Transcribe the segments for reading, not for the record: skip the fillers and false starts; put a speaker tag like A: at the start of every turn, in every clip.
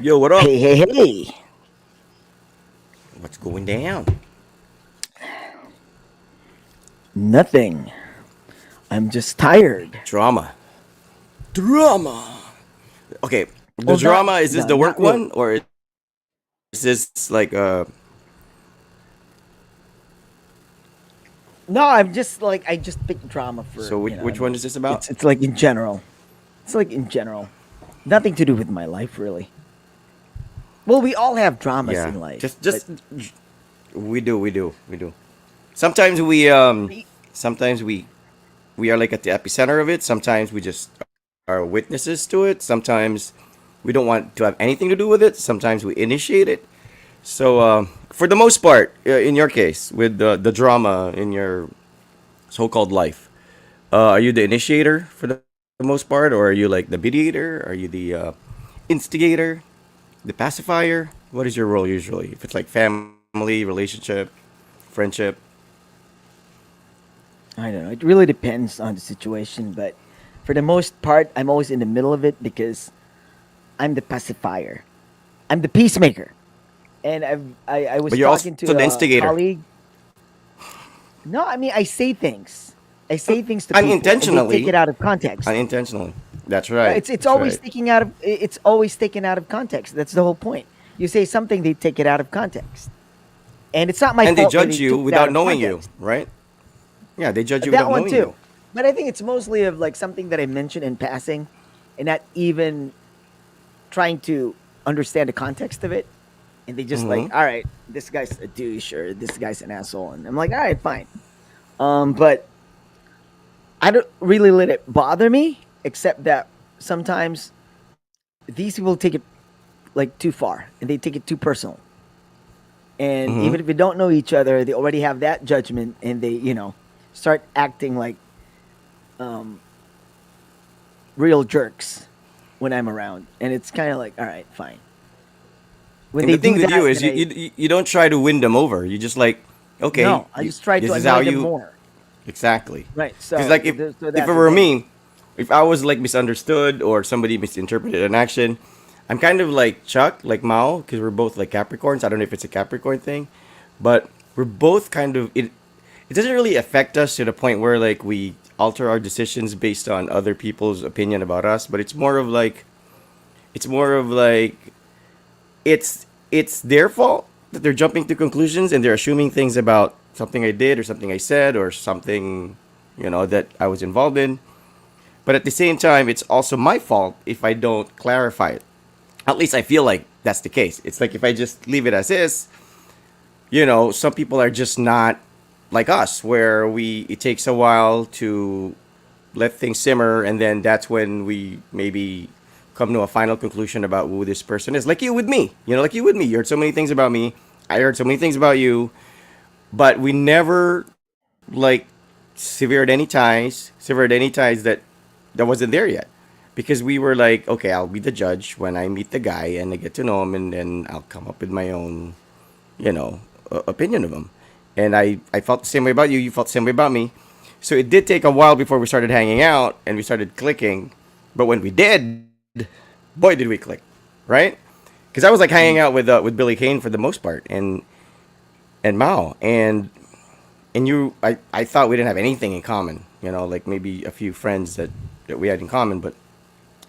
A: Yo, what up?
B: Hey, hey, hey.
A: What's going down?
B: Nothing. I'm just tired.
A: Drama. Drama. Okay, the
B: Well, not
A: drama is this
B: no,
A: the
B: not
A: work
B: really.
A: one or is this like
B: No, I'm just like I just pick drama for
A: so
B: I
A: which one
B: mean,
A: is this about?
B: it's like in general. It's like in general. Nothing to do with my life really. Well, we all have dramas
A: Yeah,
B: in life, but
A: just we do. Sometimes
B: we-
A: sometimes we are like at the epicenter of it. Sometimes we just are witnesses to it. Sometimes we don't want to have anything to do with it. Sometimes we initiate it. So for the most part, in your case, with the drama in your so-called life, are you the initiator for the most part, or are you like the mediator? Are you the instigator, the pacifier? What is your role usually? If it's like family, relationship, friendship.
B: I don't know. It really depends on the situation, but for the most part, I'm always in the middle of it because I'm the pacifier. I'm the peacemaker. And I was
A: But you're also
B: talking to
A: the
B: a
A: instigator,
B: colleague. No, I mean I say things. I say things to people, and they take
A: unintentionally.
B: it out of context.
A: Unintentionally. That's
B: No,
A: right.
B: it's
A: That's
B: always
A: right.
B: taking out of it's always taken out of context. That's the whole point. You say something, they take it out of context, and it's not my
A: And they
B: fault that
A: judge
B: they
A: you
B: took it out
A: without
B: of
A: knowing you,
B: context.
A: right? Yeah, they judge you
B: That
A: without
B: one
A: knowing you.
B: too, but I think it's mostly of like something that I mentioned in passing, and not even trying to understand the context of it. And they just like,
A: Mm-hmm.
B: all right, this guy's a douche or this guy's an asshole, and I'm like, all right, fine. But I don't really let it bother me, except that sometimes these people take it like too far and they take it too personal. And
A: Mm-hmm.
B: even if they don't know each other, they already have that judgment and they, start acting like um, real jerks when I'm around. And it's kind of like, all right, fine. When
A: And
B: they
A: the thing
B: do
A: with you
B: that,
A: is
B: then I,
A: you don't try to win them over. You just like, okay,
B: no, I just try to
A: this is how
B: annoy them
A: you
B: more.
A: exactly.
B: Right.
A: Because
B: So,
A: like
B: so
A: if
B: that's
A: it
B: the
A: were
B: thing.
A: me, if I was like misunderstood or somebody misinterpreted an action, I'm kind of like Chuck, like Mao, because we're both like Capricorns. I don't know if it's a Capricorn thing, but we're both kind of it. It doesn't really affect us to the point where like we alter our decisions based on other people's opinion about us. But it's more of like it's their fault that they're jumping to conclusions and they're assuming things about something I did or something I said or something that I was involved in. But at the same time, it's also my fault if I don't clarify it. At least I feel like that's the case. It's like if I just leave it as is, some people are just not like us, where we it takes a while to let things simmer, and then that's when we maybe come to a final conclusion about who this person is. Like you with me, like you with me. You heard so many things about me. I heard so many things about you, but we never like severed any ties that wasn't there yet, because we were like, okay, I'll be the judge when I meet the guy and I get to know him, and then I'll come up with my own, opinion of him. And I felt the same way about you. You felt the same way about me. So it did take a while before we started hanging out and we started clicking. But when we did, boy, did we click, right? Because I was like hanging
B: Mm.
A: out with Billy Kane for the most part, and Mao, and I thought we didn't have anything in common. Like maybe a few friends that we had in common, but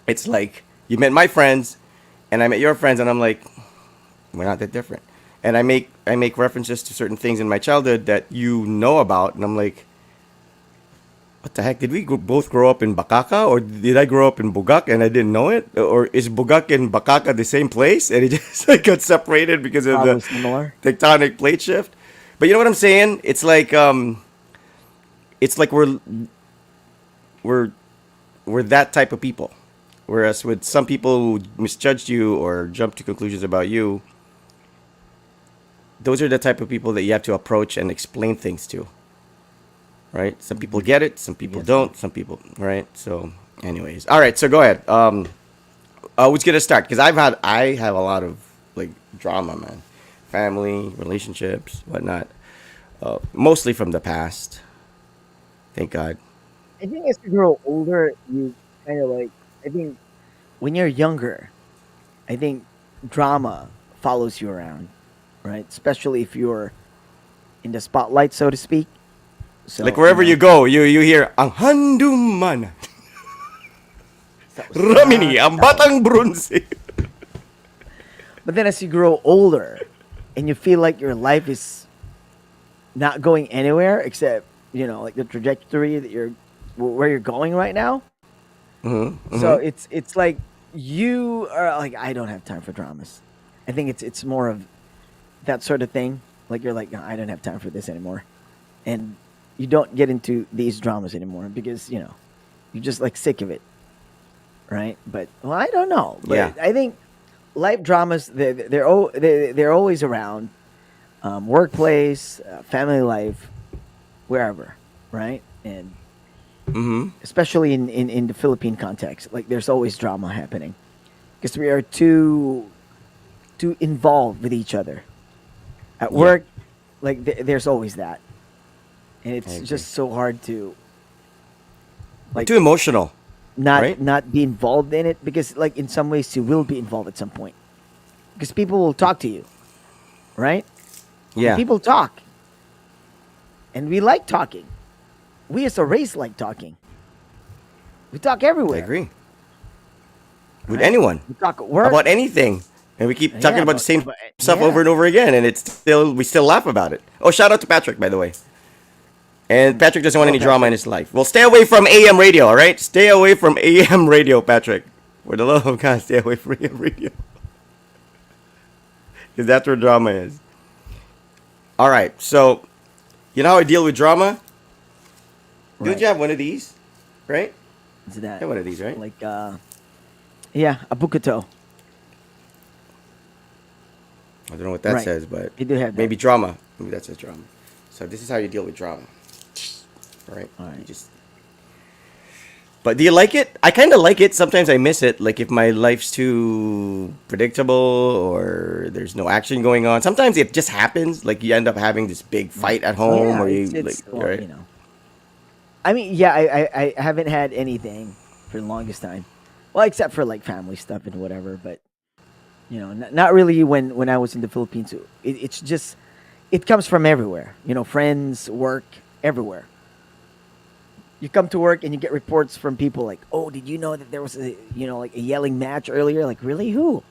A: it's like you met my friends, and I met your friends, and I'm like, we're not that different. And I make references to certain things in my childhood that you know about, and I'm like, what the heck? Did we both grow up in Bakaka, or did I grow up in Bugak and I didn't know it, or is Bugak and Bakaka the same place and it just like got separated because of the
B: Probably similar.
A: tectonic plate shift? But you know what I'm saying? It's like we're we're that type of people. Whereas with some people who misjudged you or jumped to conclusions about you, those are the type of people that you have to approach and explain things to. right? Some people get it, some people
B: Yes, sir.
A: don't, some people, right? So, anyways, all right. So go ahead. Who's gonna start? Because I have a lot of like drama, man, family, relationships, whatnot. Mostly from the past. Thank God.
B: I think as you grow older, you kind of like. I think when you're younger, I think drama follows you around, right? Especially if you're in the spotlight, so to speak.
A: Like
B: So
A: wherever you go, you hear ang handuman, Ramini, ang
B: Sausaw.
A: batang bronze.
B: But then as you grow older, and you feel like your life is not going anywhere except like the trajectory that you're where you're going right now.
A: Mm-hmm,
B: So
A: mm-hmm.
B: it's like you are like, I don't have time for dramas. I think it's more of that sort of thing. Like you're like, no, I don't have time for this anymore, and you don't get into these dramas anymore because you're just like sick of it, right? But well, I don't know,
A: Yeah,
B: but I think life dramas they're always around, workplace, family life, wherever, right? And
A: mm-hmm.
B: especially in the Philippine context, like there's always drama happening because we are too involved with each other at
A: Yeah,
B: work. Like there's always that, and
A: I
B: it's
A: agree.
B: just so hard to
A: We're
B: like
A: too emotional,
B: not
A: right?
B: not be involved in it because like in some ways you will be involved at some point because people will talk to you, right? And
A: Yeah,
B: people talk, and we like talking. We as a race like talking. We talk
A: I
B: everywhere,
A: agree. With
B: right?
A: anyone,
B: We talk at work.
A: about anything, and we keep talking
B: Yeah,
A: about the same
B: but
A: stuff over
B: yeah.
A: and over again, and it's still we still laugh about it. Oh, shout out to Patrick, by the way. And Patrick doesn't want
B: Hello,
A: any drama in
B: Patrick.
A: his life. Well, stay away from AM radio, all right? Stay away from AM radio, Patrick. For the love of God, stay away from AM radio, because that's where drama is. All right, so you know how I deal with drama? Don't
B: Right.
A: you have one of these? Right?
B: Is
A: You
B: that
A: have one of these, right?
B: like yeah, a bukato.
A: I don't know what that
B: Right.
A: says, but
B: I do have that.
A: maybe drama. Maybe that says drama. So this is how you deal with drama. All right?
B: All
A: You
B: right.
A: just. But do you like it? I kind of like it. Sometimes I miss it. Like if my life's too predictable or there's no action going on. Sometimes it just happens. Like you end up having this big
B: Right.
A: fight at
B: Oh
A: home,
B: yeah,
A: or you like,
B: it's well,
A: right?
B: I mean, yeah, I haven't had anything for the longest time. Well, except for like family stuff and whatever, but not really when I was in the Philippines. It's just it comes from everywhere. Friends, work, everywhere. You come to work and you get reports from people like, "Oh, did you know that there was like a yelling match earlier?" Like, really? Who?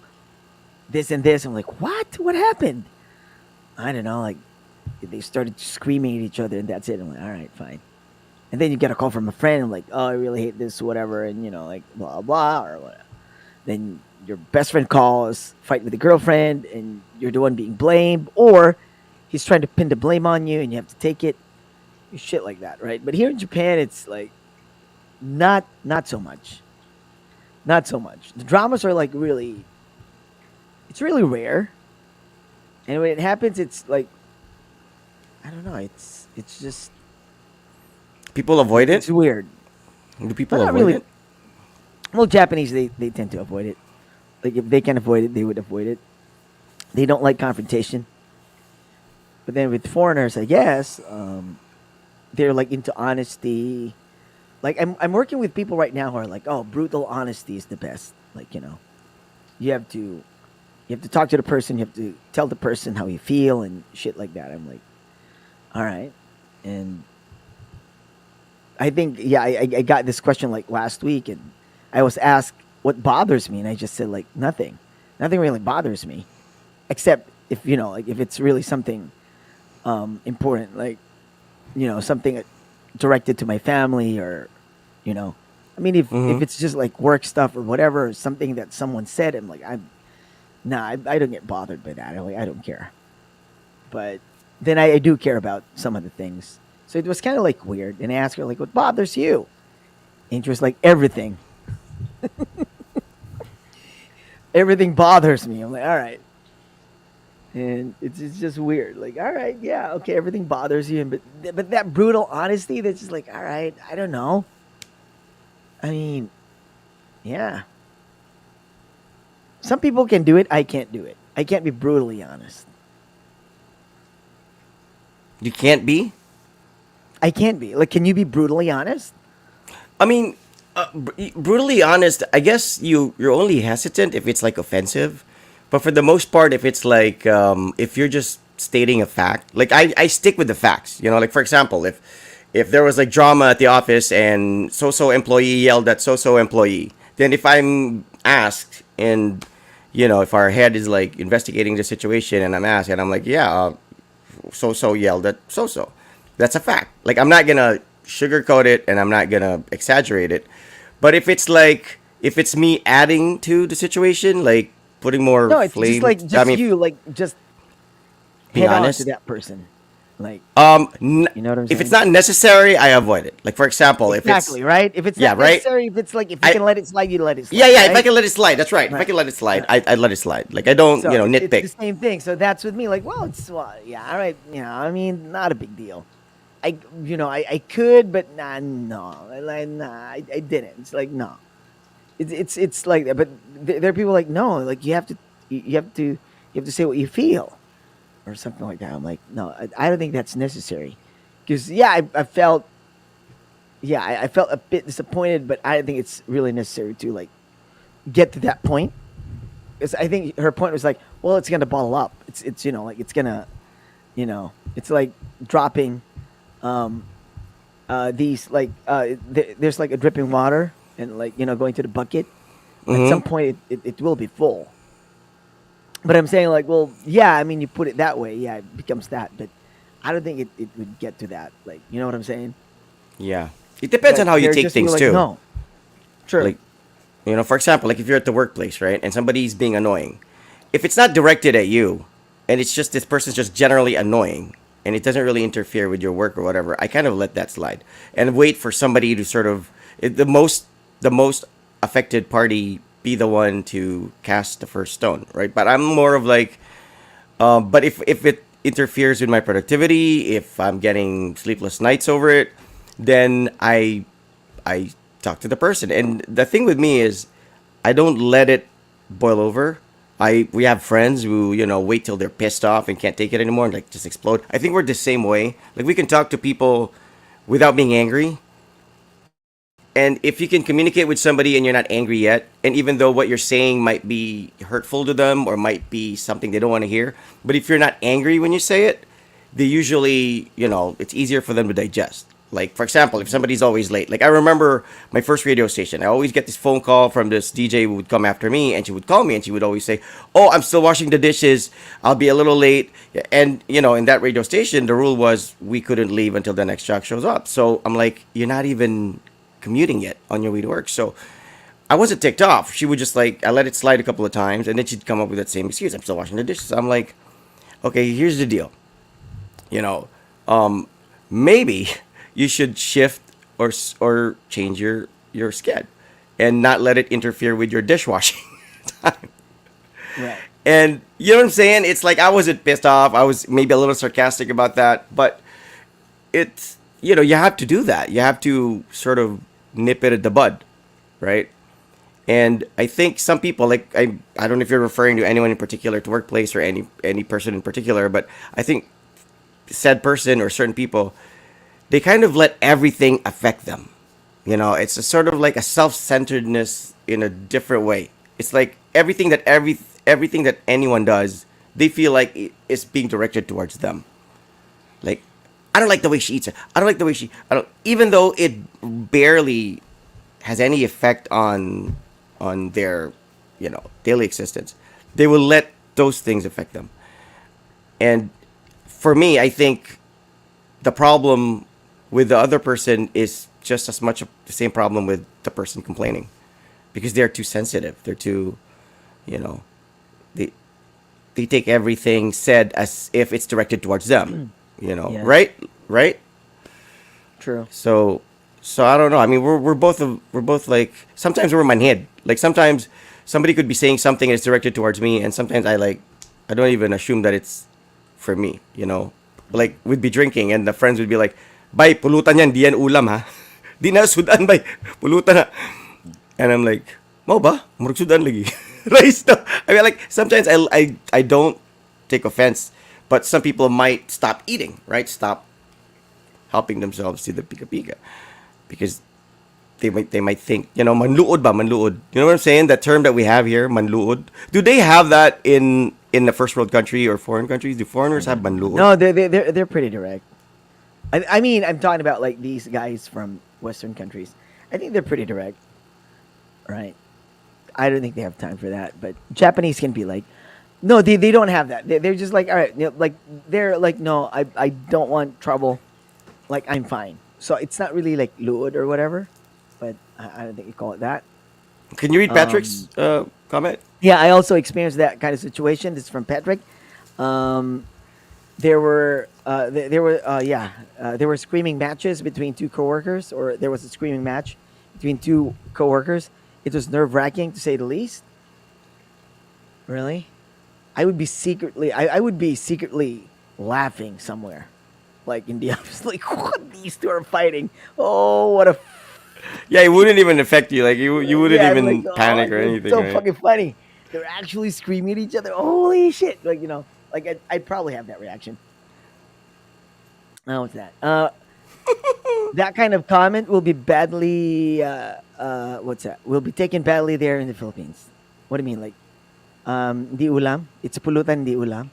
B: This and this. I'm like, "What? What happened?" I don't know. Like, they started screaming at each other, and that's it. I'm like, "All right, fine." And then you get a call from a friend, like, "Oh, I really hate this, whatever," and like blah blah or whatever. Then your best friend calls, fight with a girlfriend, and you're the one being blamed, or he's trying to pin the blame on you, and you have to take it. Shit like that, right? But here in Japan, it's like not so much, not so much. The dramas are like really, it's really rare, and when it happens, it's like I don't know, it's just
A: People avoid it.
B: it's weird.
A: Do
B: But
A: people
B: not
A: avoid
B: really.
A: it?
B: Well, Japanese they tend to avoid it. Like if they can avoid it, they would avoid it. They don't like confrontation. But then with foreigners, I guess they're like into honesty. Like I'm working with people right now who are like, oh, brutal honesty is the best. Like you have to you have to talk to the person. You have to tell the person how you feel and shit like that. I'm like, all right. And I think yeah, I got this question like last week, and I was asked what bothers me, and I just said like nothing. Nothing really bothers me, except if like if it's really something important, like something directed to my family or you know I mean if
A: Mm-hmm.
B: it's just like work stuff or whatever, or something that someone said, I'm like I'm nah, I don't get bothered by that. I don't care. But then I do care about some of the things. So it was kind of like weird. And I asked her like, what bothers you? And she was like, everything. Everything bothers me. I'm like, all right. and it's just weird. Like, all right, yeah, okay, everything bothers you, but that brutal honesty, that's just like, all right, I don't know. I mean, yeah, some people can do it. I can't do it. I can't be brutally honest.
A: You can't be.
B: I can't be like, can you be brutally honest?
A: I mean, brutally honest. I guess you're only hesitant if it's like offensive, but for the most part, if it's like if you're just stating a fact, like I stick with the facts. You know, like for example, if there was like drama at the office and so employee yelled at so employee, then if I'm asked and if our head is like investigating the situation and I'm asked and I'm like, yeah, so yelled at so. That's a fact. Like I'm not gonna sugarcoat it and I'm not gonna exaggerate it. But if it's me adding to the situation, like putting more
B: No, it's just
A: flame,
B: like
A: I
B: just
A: mean,
B: you, like just
A: be
B: head on to
A: honest.
B: that person. Like, you know what I'm
A: If it's
B: saying?
A: not necessary, I avoid it. Like for example, if it's
B: Exactly, right? If it's
A: yeah,
B: not
A: right.
B: necessary, if it's like if you
A: I
B: can let it slide, you let it
A: Yeah,
B: slide,
A: yeah. If I
B: right?
A: can let it slide, that's right. If I
B: Right.
A: can let it slide,
B: Uh,
A: I'd let it slide. Like I don't,
B: so it's the
A: nitpick.
B: same thing. So that's with me. Like, well, it's well, yeah, all right, yeah. I mean, not a big deal. I could, but nah, no, like, nah, I didn't. It's like no, it's like that. But there are people like no, like you have to say what you feel or something like that. I'm like, no, I don't think that's necessary. Because yeah, I felt yeah, I felt a bit disappointed, but I don't think it's really necessary to like get to that point. Because I think her point was like, well, it's gonna bottle up. It's like it's gonna it's like dropping um these like there's like a dripping water and like going to the bucket. At some
A: Mm-hmm.
B: point, it will be full. But I'm saying like, well, yeah, I mean, you put it that way, yeah, it becomes that. But I don't think it would get to that. Like, you know what I'm saying?
A: Yeah. It depends
B: But
A: on how you
B: there are
A: take
B: just people
A: things
B: like,
A: too.
B: no, true,
A: Like for example, like if you're at the workplace, right, and somebody's being annoying, if it's not directed at you, and it's just this person's just generally annoying, and it doesn't really interfere with your work or whatever, I kind of let that slide and wait for somebody to sort of the most affected party be the one to cast the first stone, right? But I'm more of like, but if it interferes with my productivity, if I'm getting sleepless nights over it, then I talk to the person. And the thing with me is, I don't let it boil over. We have friends who wait till they're pissed off and can't take it anymore and like just explode. I think we're the same way. Like we can talk to people without being angry, and if you can communicate with somebody and you're not angry yet, and even though what you're saying might be hurtful to them or might be something they don't want to hear, but if you're not angry when you say it, they usually, it's easier for them to digest. Like, for example, if somebody's always late, like I remember my first radio station, I always get this phone call from this DJ who would come after me, and she would call me and she would always say, "Oh, I'm still washing the dishes. I'll be a little late." And, in that radio station, the rule was we couldn't leave until the next truck shows up. So I'm like, you're not even commuting yet on your way to work. So I wasn't ticked off. She would just like, I let it slide a couple of times, and then she'd come up with that same excuse. I'm still washing the dishes. I'm like, okay, here's the deal. You know, maybe you should shift or change your sked and not let it interfere with your dishwashing time.
B: right?
A: And you know what I'm saying? It's like I wasn't pissed off. I was maybe a little sarcastic about that, but it's you have to do that. You have to sort of nip it at the bud, right? And I think some people like I don't know if you're referring to anyone in particular to workplace or any person in particular, but I think said person or certain people, they kind of let everything affect them. It's a sort of like a self-centeredness in a different way. It's like everything that anyone does, they feel like it's being directed towards them. Like, I don't like the way she eats it. I don't like the way I don't, even though it barely has any effect on their, daily existence. They will let those things affect them. And for me, I think the problem with the other person is just as much the same problem with the person complaining, because they're too sensitive. They're too, you know, they they take everything said as if it's directed towards them.
B: Yeah,
A: Right? Right?
B: true.
A: So I don't know. I mean, we're both like, sometimes we're in my head. Like sometimes somebody could be saying something and it's directed towards me, and sometimes I like I don't even assume that it's for me, you know. Like we'd be drinking and the friends would be like, "Bay, pulutan yan, di yan ulam ha." Di na sudan bay, pulutan na. And I'm like, "Mo ba? Murag sudan lagi." Rice no. I mean like sometimes I don't take offense, but some people might stop eating, right? Stop helping themselves to the pika pika because they might think, manluod ba, manluod. You know what I'm saying? That term that we have here, manluod. Do they have that in the first world country or foreign countries? Do foreigners have manluod?
B: No, they're pretty direct. I mean, I'm talking about like these guys from Western countries. I think they're pretty direct, right? I don't think they have time for that. But Japanese can be like, no, they don't have that. They're just like, all right, like they're like, no, I don't want trouble. Like I'm fine. So it's not really like luod or whatever, but I don't think you call it that.
A: Can you read Patrick's
B: Um,
A: comment?
B: yeah, I also experienced that kind of situation. This is from Patrick. Um, there were screaming matches between two coworkers, or there was a screaming match between two coworkers. It was nerve wracking to say the least. Really, I would be secretly laughing somewhere, like in the office, like what these two are fighting. Oh, what a
A: Yeah, it wouldn't even affect you. Like you wouldn't
B: yeah! I'm like,
A: even
B: oh,
A: panic or
B: it's
A: anything,
B: so
A: right?
B: fucking funny. They're actually screaming at each other. Holy shit! Like like I'd probably have that reaction. Oh, what's that? That kind of comment will be badly. What's that? Will be taken badly there in the Philippines. What do you mean, like di ulam? It's a pulutan di ulam.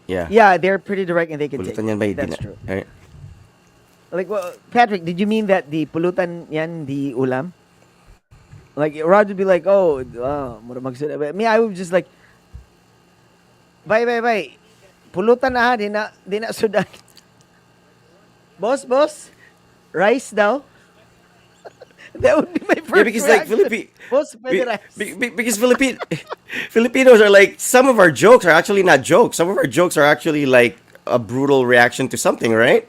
A: Yeah.
B: Yeah, they're pretty direct and they can take
A: Pulutan
B: it.
A: yan ba? Di
B: That's
A: na.
B: true.
A: Right?
B: Like, well, Patrick, did you mean that the pulutan yan di ulam? Like Rod would be like, oh, what am I saying? But me, I would just like, bye. Pulutan na ha, di na sudan. Boss, rice daw. That would be my
A: Yeah,
B: first
A: because like
B: reaction. Boss, pwede rice.
A: Because Filipinos are like some of our jokes are actually not jokes. Some of our jokes are actually like a brutal reaction to something, right?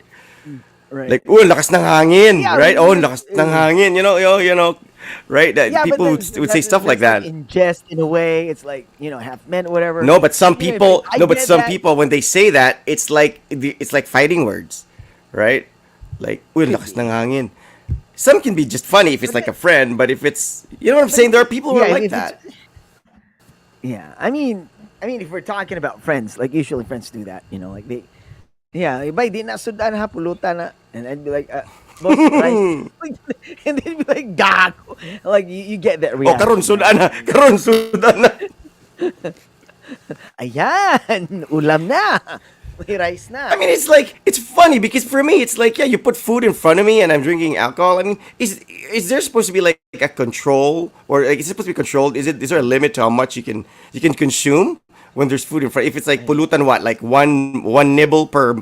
B: Right.
A: Like, oh, lakas ng hangin,
B: Yeah,
A: right?
B: like,
A: Oh, lakas ng hangin, right? That
B: yeah, but
A: people would say stuff like
B: that's like
A: that.
B: in jest in a way. It's like half meant whatever.
A: No, but some
B: Like
A: people,
B: I
A: no, but
B: get
A: some
B: that.
A: people when they say that, it's like fighting words, right? Like, uy,
B: Could
A: lakas ng
B: be,
A: hangin. Some can be just funny if it's
B: but
A: like a friend, but if it's, you know what I'm
B: but
A: saying? There are people who
B: yeah,
A: are like
B: if it's
A: that.
B: yeah, I mean, if we're talking about friends, like usually friends do that. Like they, yeah, bay di na sudan ha pulutan na, and I'd be like, boss rice, and they'd be like, gago, like you get that
A: Oh, karon
B: reaction, right?
A: sudan na, karon sudan na.
B: Ayan, ulam na, may rice
A: I
B: na.
A: mean, it's funny because for me, it's like, yeah, you put food in front of me and I'm drinking alcohol. I mean, is there supposed to be like a control, or like is it supposed to be controlled? Is there a limit to how much you can consume when there's food in front? If it's like
B: Right.
A: pulutan, what, like one nibble per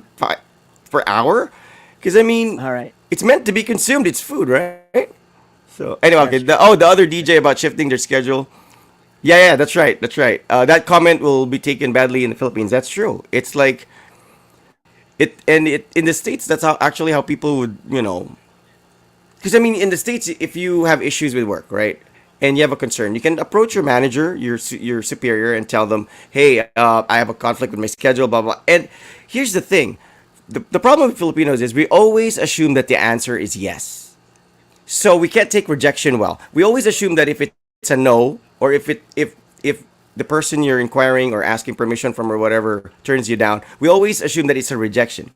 A: hour? Because I mean,
B: All right,
A: it's meant to be consumed. It's food, right? So anyway, okay.
B: that's true.
A: The other DJ about shifting their schedule. Yeah, that's right. That's right. That comment will be taken badly in the Philippines. That's true. It's like it in the states. That's how people would, because I mean in the states, if you have issues with work, right, and you have a concern, you can approach your manager, your superior, and tell them, hey, I have a conflict with my schedule, blah blah. And here's the thing, the problem with Filipinos is we always assume that the answer is yes. So we can't take rejection well. We always assume that if it's a no, or if the person you're inquiring or asking permission from or whatever turns you down, we always assume that it's a rejection.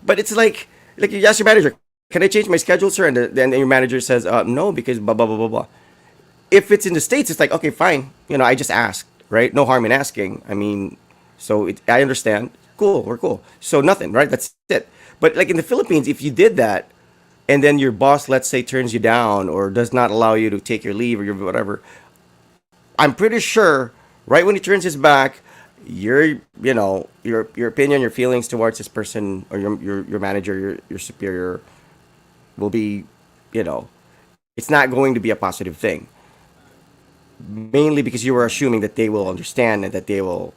A: But it's like you ask your manager, "Can I change my schedule, sir?" And then your manager says, "No, because blah blah blah blah blah." If it's in the states, it's like, okay, fine. I just asked, right? No harm in asking. I mean, so I understand. Cool, we're cool. So nothing, right? That's it. But like in the Philippines, if you did that, and then your boss, let's say, turns you down or does not allow you to take your leave or your whatever, I'm pretty sure right when he turns his back, your opinion, your feelings towards this person or your manager, your superior will be, you know, it's not going to be a positive thing. Mainly because you were assuming that they will understand and that they will,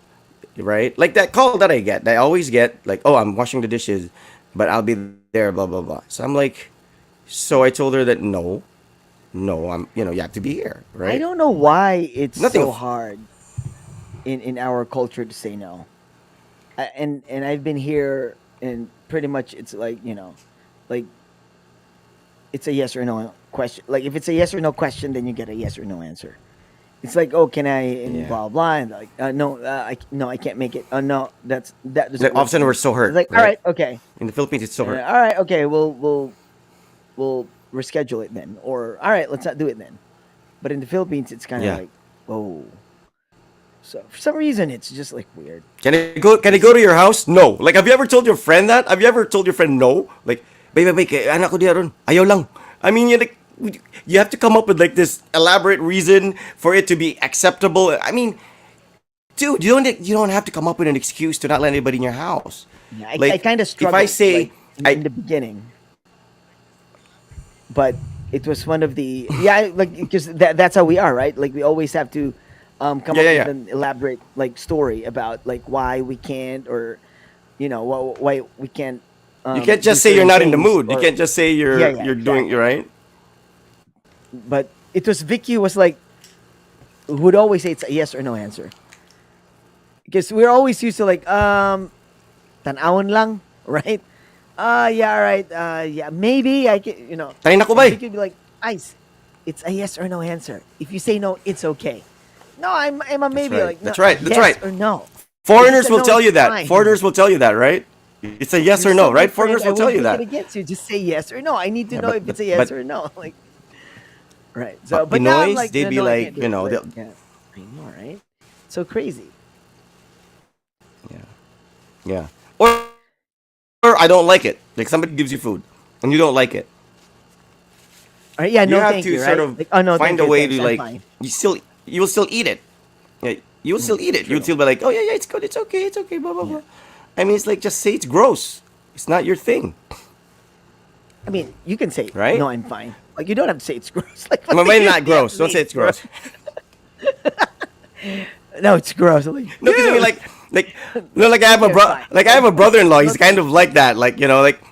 A: right? Like that call that I always get, like, oh, I'm washing the dishes, but I'll be there, blah blah blah. So I'm like, so I told her that no, I'm, you have to be here,
B: I
A: right?
B: don't know why it's
A: Nothing
B: so
A: of
B: hard in our culture to say no. And I've been here, and pretty much it's like, like it's a yes or no question. Like if it's a yes or no question, then you get a yes or no answer. It's like, oh, can I, and
A: Yeah.
B: blah blah, and like, no, no, I can't make it. No, that doesn't
A: Like, all of
B: work
A: a
B: for
A: sudden we're
B: me.
A: so
B: It's
A: hurt,
B: like, all
A: right?
B: right, okay,
A: In the Philippines, it's so hurt.
B: all right, okay, we'll reschedule it then, or all right, let's not do it then. But in the Philippines, it's kind of
A: Yeah.
B: like, oh, so for some reason, it's just like weird.
A: Can I go? Can I
B: It's
A: go to your house? No. Like, have you ever told your friend that? Have you ever told your friend no? Like, baby, anak ko diyan. Ayaw lang. I mean, you have to come up with like this elaborate reason for it to be acceptable. I mean, dude, you don't have to come up with an excuse to not let anybody in your house.
B: Yeah, I
A: Like,
B: kind of
A: if I
B: struggled
A: say
B: like in
A: I
B: the beginning, but it was one of the, yeah, like because that's how we are, right? Like we always have to come
A: yeah,
B: up
A: yeah,
B: with
A: yeah.
B: an elaborate like story about like why we can't, or why we can't
A: You can't
B: do
A: just say you're
B: certain
A: not in the
B: things,
A: mood. You
B: or
A: can't just say
B: yeah,
A: you're
B: yeah,
A: you're doing you're
B: exactly.
A: right.
B: But it was Vicky was like, would always say it's a yes or no answer, because we're always used to like tanawon lang, right? Yeah, all right. Yeah, maybe I can,
A: Tayo na ko
B: and
A: bay.
B: Vicky would be like, Ice, it's a yes or no answer. If you say no, it's okay. No, I'm a
A: That's
B: maybe.
A: right.
B: Like, no,
A: That's right. That's
B: yes
A: right.
B: or no. If it's
A: Foreigners
B: a
A: will
B: no,
A: tell
B: it's
A: you that.
B: fine.
A: Foreigners will tell you that, right? It's a yes
B: You're
A: or
B: still
A: no,
B: my
A: right?
B: friend.
A: Foreigners
B: I
A: will tell
B: won't
A: you
B: take it
A: that.
B: against you. Just say yes or no. I need to
A: Yeah,
B: know
A: but
B: if
A: but
B: it's a yes
A: but
B: or no. Like, right. So, but now I'm
A: Pinoys,
B: like,
A: they'd
B: no,
A: be
B: no, I can't
A: like,
B: do it. Like,
A: they'll
B: yeah, I know, right? So crazy.
A: yeah, yeah. Or I don't like it. Like somebody gives you food and you don't like it.
B: All right. Yeah,
A: You
B: no,
A: have
B: thank
A: to
B: you.
A: sort
B: Right.
A: of
B: Like, oh no,
A: find
B: thank
A: a
B: you.
A: way
B: Thanks.
A: to
B: I'm
A: like
B: fine.
A: you will still eat it. Yeah, you will still eat it. You will
B: True.
A: still be like, oh yeah, yeah, it's good, it's okay, blah blah
B: Yeah.
A: blah. I mean, it's like just say it's gross. It's not your thing,
B: I mean, you can say
A: right?
B: no. I'm fine. Like, you don't have to say it's gross. Like, what
A: Well,
B: do
A: maybe
B: you
A: not
B: have to
A: gross. Don't
B: say
A: say
B: it's
A: it's
B: gross?
A: gross.
B: No, it's gross. I'm like,
A: No, because I mean,
B: dude.
A: like, no, like
B: Okay, I'm fine.
A: like I have
B: Like,
A: a brother-in-law.
B: no,
A: He's kind
B: thank
A: of
B: you.
A: like that. Like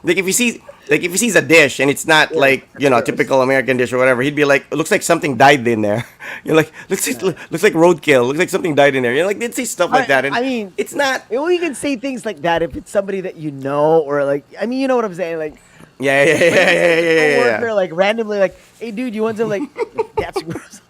A: like if he sees a dish and it's not
B: Ew,
A: like
B: that's gross.
A: typical American dish or whatever, he'd be like, it looks like something died in there. You're like,
B: Uh,
A: looks like roadkill. Looks like something died in there. Like they'd say stuff like that, and
B: I mean,
A: it's not.
B: well, you can say things like that if it's somebody that you know, or like, I mean, you know what I'm saying? Like,
A: Yeah, yeah, yeah,
B: but if
A: yeah,
B: it's
A: yeah,
B: like a
A: yeah, yeah.
B: coworker, like randomly, like, hey, dude, you want some? Like, that's gross.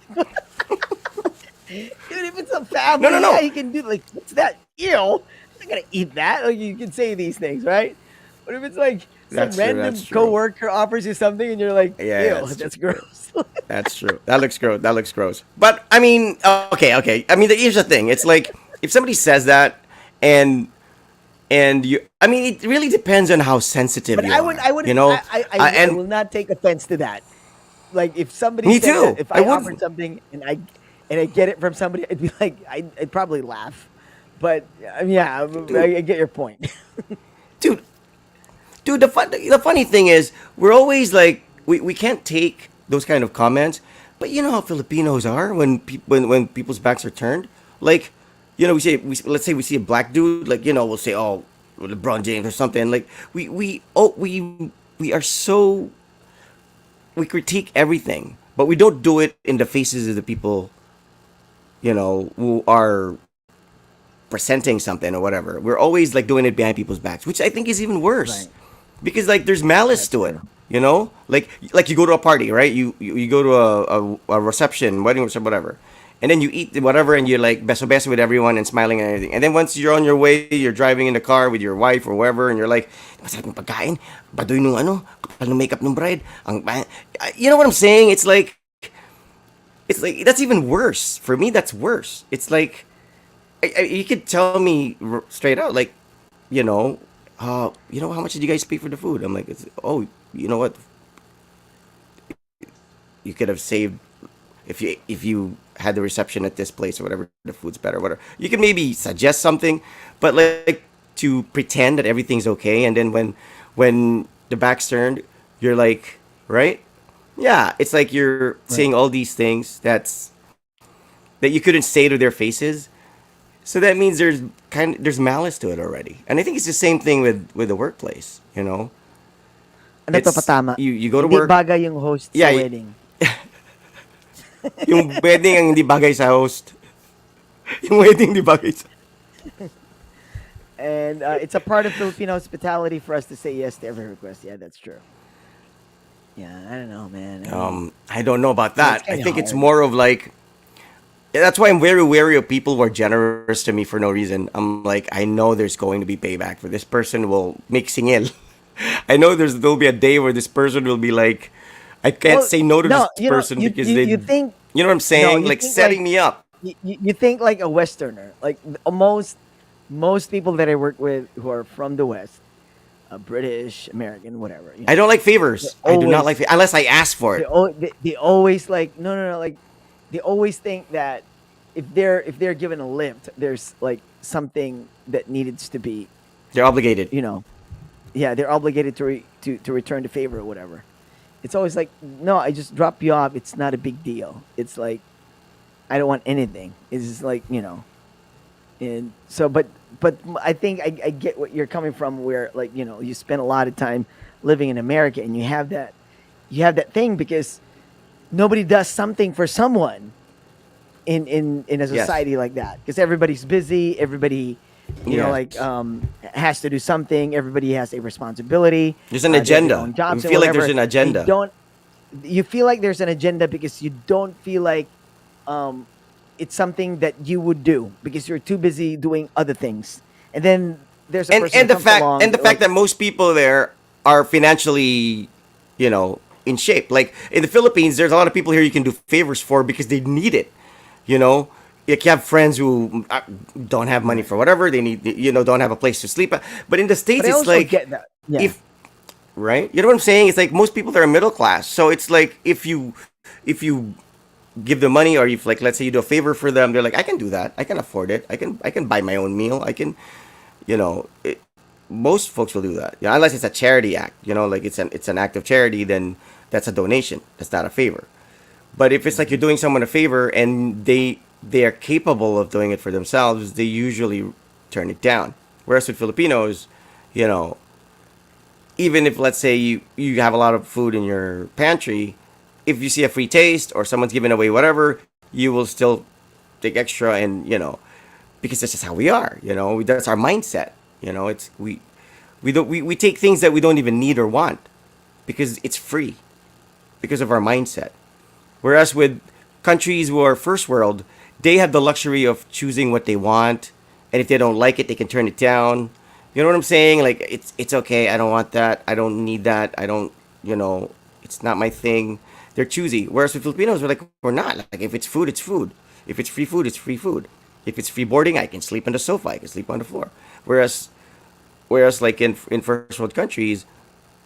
B: Dude, if it's a
A: No, no,
B: family, yeah,
A: no.
B: you can do like, what's that? Ew, I'm not gonna eat that. Like, you can say these things, right? But if it's like some
A: That's true. That's
B: random
A: true.
B: coworker offers you something and you're like,
A: Yeah,
B: ew,
A: that's
B: that's
A: true.
B: gross.
A: That's true. That looks gross. That looks gross. But I mean, okay, okay. I mean, here's the thing. It's like if somebody says that, and you, I mean, it really depends on how sensitive
B: But
A: you
B: I
A: are. You
B: wouldn't,
A: know,
B: I
A: and
B: will not take offense to that. Like if somebody
A: me
B: said that,
A: too.
B: if
A: I
B: I offered
A: wouldn't,
B: something and I get it from somebody, I'd be like, I'd probably laugh. But yeah,
A: dude.
B: I get your point.
A: Dude, the funny thing is, we're always like, we can't take those kind of comments. But you know how Filipinos are when when people's backs are turned. Like, let's say we see a black dude. Like, we'll say, oh, LeBron James or something. Like we are so, we critique everything, but we don't do it in the faces of the people, who are presenting something or whatever. We're always like doing it behind people's backs, which I think is even worse,
B: Right.
A: because like there's malice
B: That's
A: to it.
B: true.
A: Like you go to a party, right? You go to a reception, wedding reception, whatever, and then you eat whatever, and you're like beso beso with everyone and smiling and everything. And then once you're on your way, you're driving in the car with your wife or whoever, and you're like, masarap ng pagkain, baduy nung ano, kapal ng makeup ng bride. You know what I'm saying? It's like that's even worse for me. That's worse. It's like you could tell me straight out, like, you know, how much did you guys pay for the food? I'm like, oh, you know what? You could have saved if you had the reception at this place or whatever. The food's better, whatever. You could maybe suggest something, but like to pretend that everything's okay, and then when the back's turned, you're like, right? Yeah, it's like you're
B: Right.
A: saying all these things that you couldn't say to their faces. So that means there's malice to it already. And I think it's the same thing with the workplace, you know.
B: Ano to
A: It's
B: patama?
A: you go to
B: Hindi
A: work,
B: bagay yung host sa
A: yeah,
B: wedding.
A: yung wedding ang hindi bagay sa host. Yung wedding, di ba guys?
B: And it's a part of Filipino hospitality for us to say yes to every request. Yeah, that's true. Yeah, I don't know, man. I mean,
A: I don't know about
B: it's
A: that. I
B: kind of
A: think it's
B: hard.
A: more of like, yeah, that's why I'm very wary of people who are generous to me for no reason. I'm like, I know there's going to be payback for this person will make singil. I know there'll be a day where this person will be like, I can't
B: Well,
A: say no to this
B: no,
A: person because they,
B: you think
A: you know what I'm
B: no,
A: saying?
B: you
A: Like
B: think
A: setting
B: like
A: me up.
B: you think like a Westerner. Like most people that I work with who are from the West, British, American, whatever.
A: I don't like
B: They're
A: favors. I do not like
B: always
A: unless I ask for it.
B: they always like no, like they always think that if they're given a lift, there's like something that needs to be,
A: They're obligated.
B: you know, yeah, they're obligated to to return the favor or whatever. It's always like, no, I just drop you off. It's not a big deal. It's like I don't want anything. It's just like, and so, but I think I get what you're coming from. Where like, you spend a lot of time living in America, and you have that thing because nobody does something for someone in a
A: Yes.
B: society like that because everybody's busy. Everybody, like
A: Yes.
B: has to do something. Everybody has a responsibility.
A: There's an
B: They have their
A: agenda.
B: own
A: We
B: jobs and
A: feel like there's
B: whatever.
A: an
B: And
A: agenda.
B: you feel like there's an agenda because you don't feel like um, it's something that you would do because you're too busy doing other things. And then there's a person who
A: And the
B: comes
A: fact
B: along like,
A: that most people there are financially, in shape. Like in the Philippines, there's a lot of people here you can do favors for because they need it. You know, like you have friends who don't have money
B: right.
A: for whatever they need. Don't have a place to sleep at. But in the
B: But
A: states,
B: I
A: it's
B: also
A: like
B: get that. Yeah.
A: if right, you know what I'm saying? It's like most people that are middle class. So it's like if you give them money or if like let's say you do a favor for them, they're like, I can do that. I can afford it. I can buy my own meal. I can you know it, most folks will do that, unless it's a charity act, like it's an act of charity, then that's a donation, that's not a favor. But if it's like you're
B: Mhm.
A: doing someone a favor and they are capable of doing it for themselves, they usually turn it down. Whereas with Filipinos, you know even if let's say you have a lot of food in your pantry, if you see a free taste or someone's giving away whatever, you will still take extra, and because that's just how we are. That's our mindset. It's we don't we take things that we don't even need or want because it's free, because of our mindset. Whereas with countries who are first world, they have the luxury of choosing what they want, and if they don't like it, they can turn it down. You know what I'm saying? Like it's okay. I don't want that. I don't need that. I don't. It's not my thing. They're choosy. Whereas with Filipinos, we're not. Like if it's food, it's food. If it's free food, it's free food. If it's free boarding, I can sleep on the sofa. I can sleep on the floor. Whereas like in first world countries,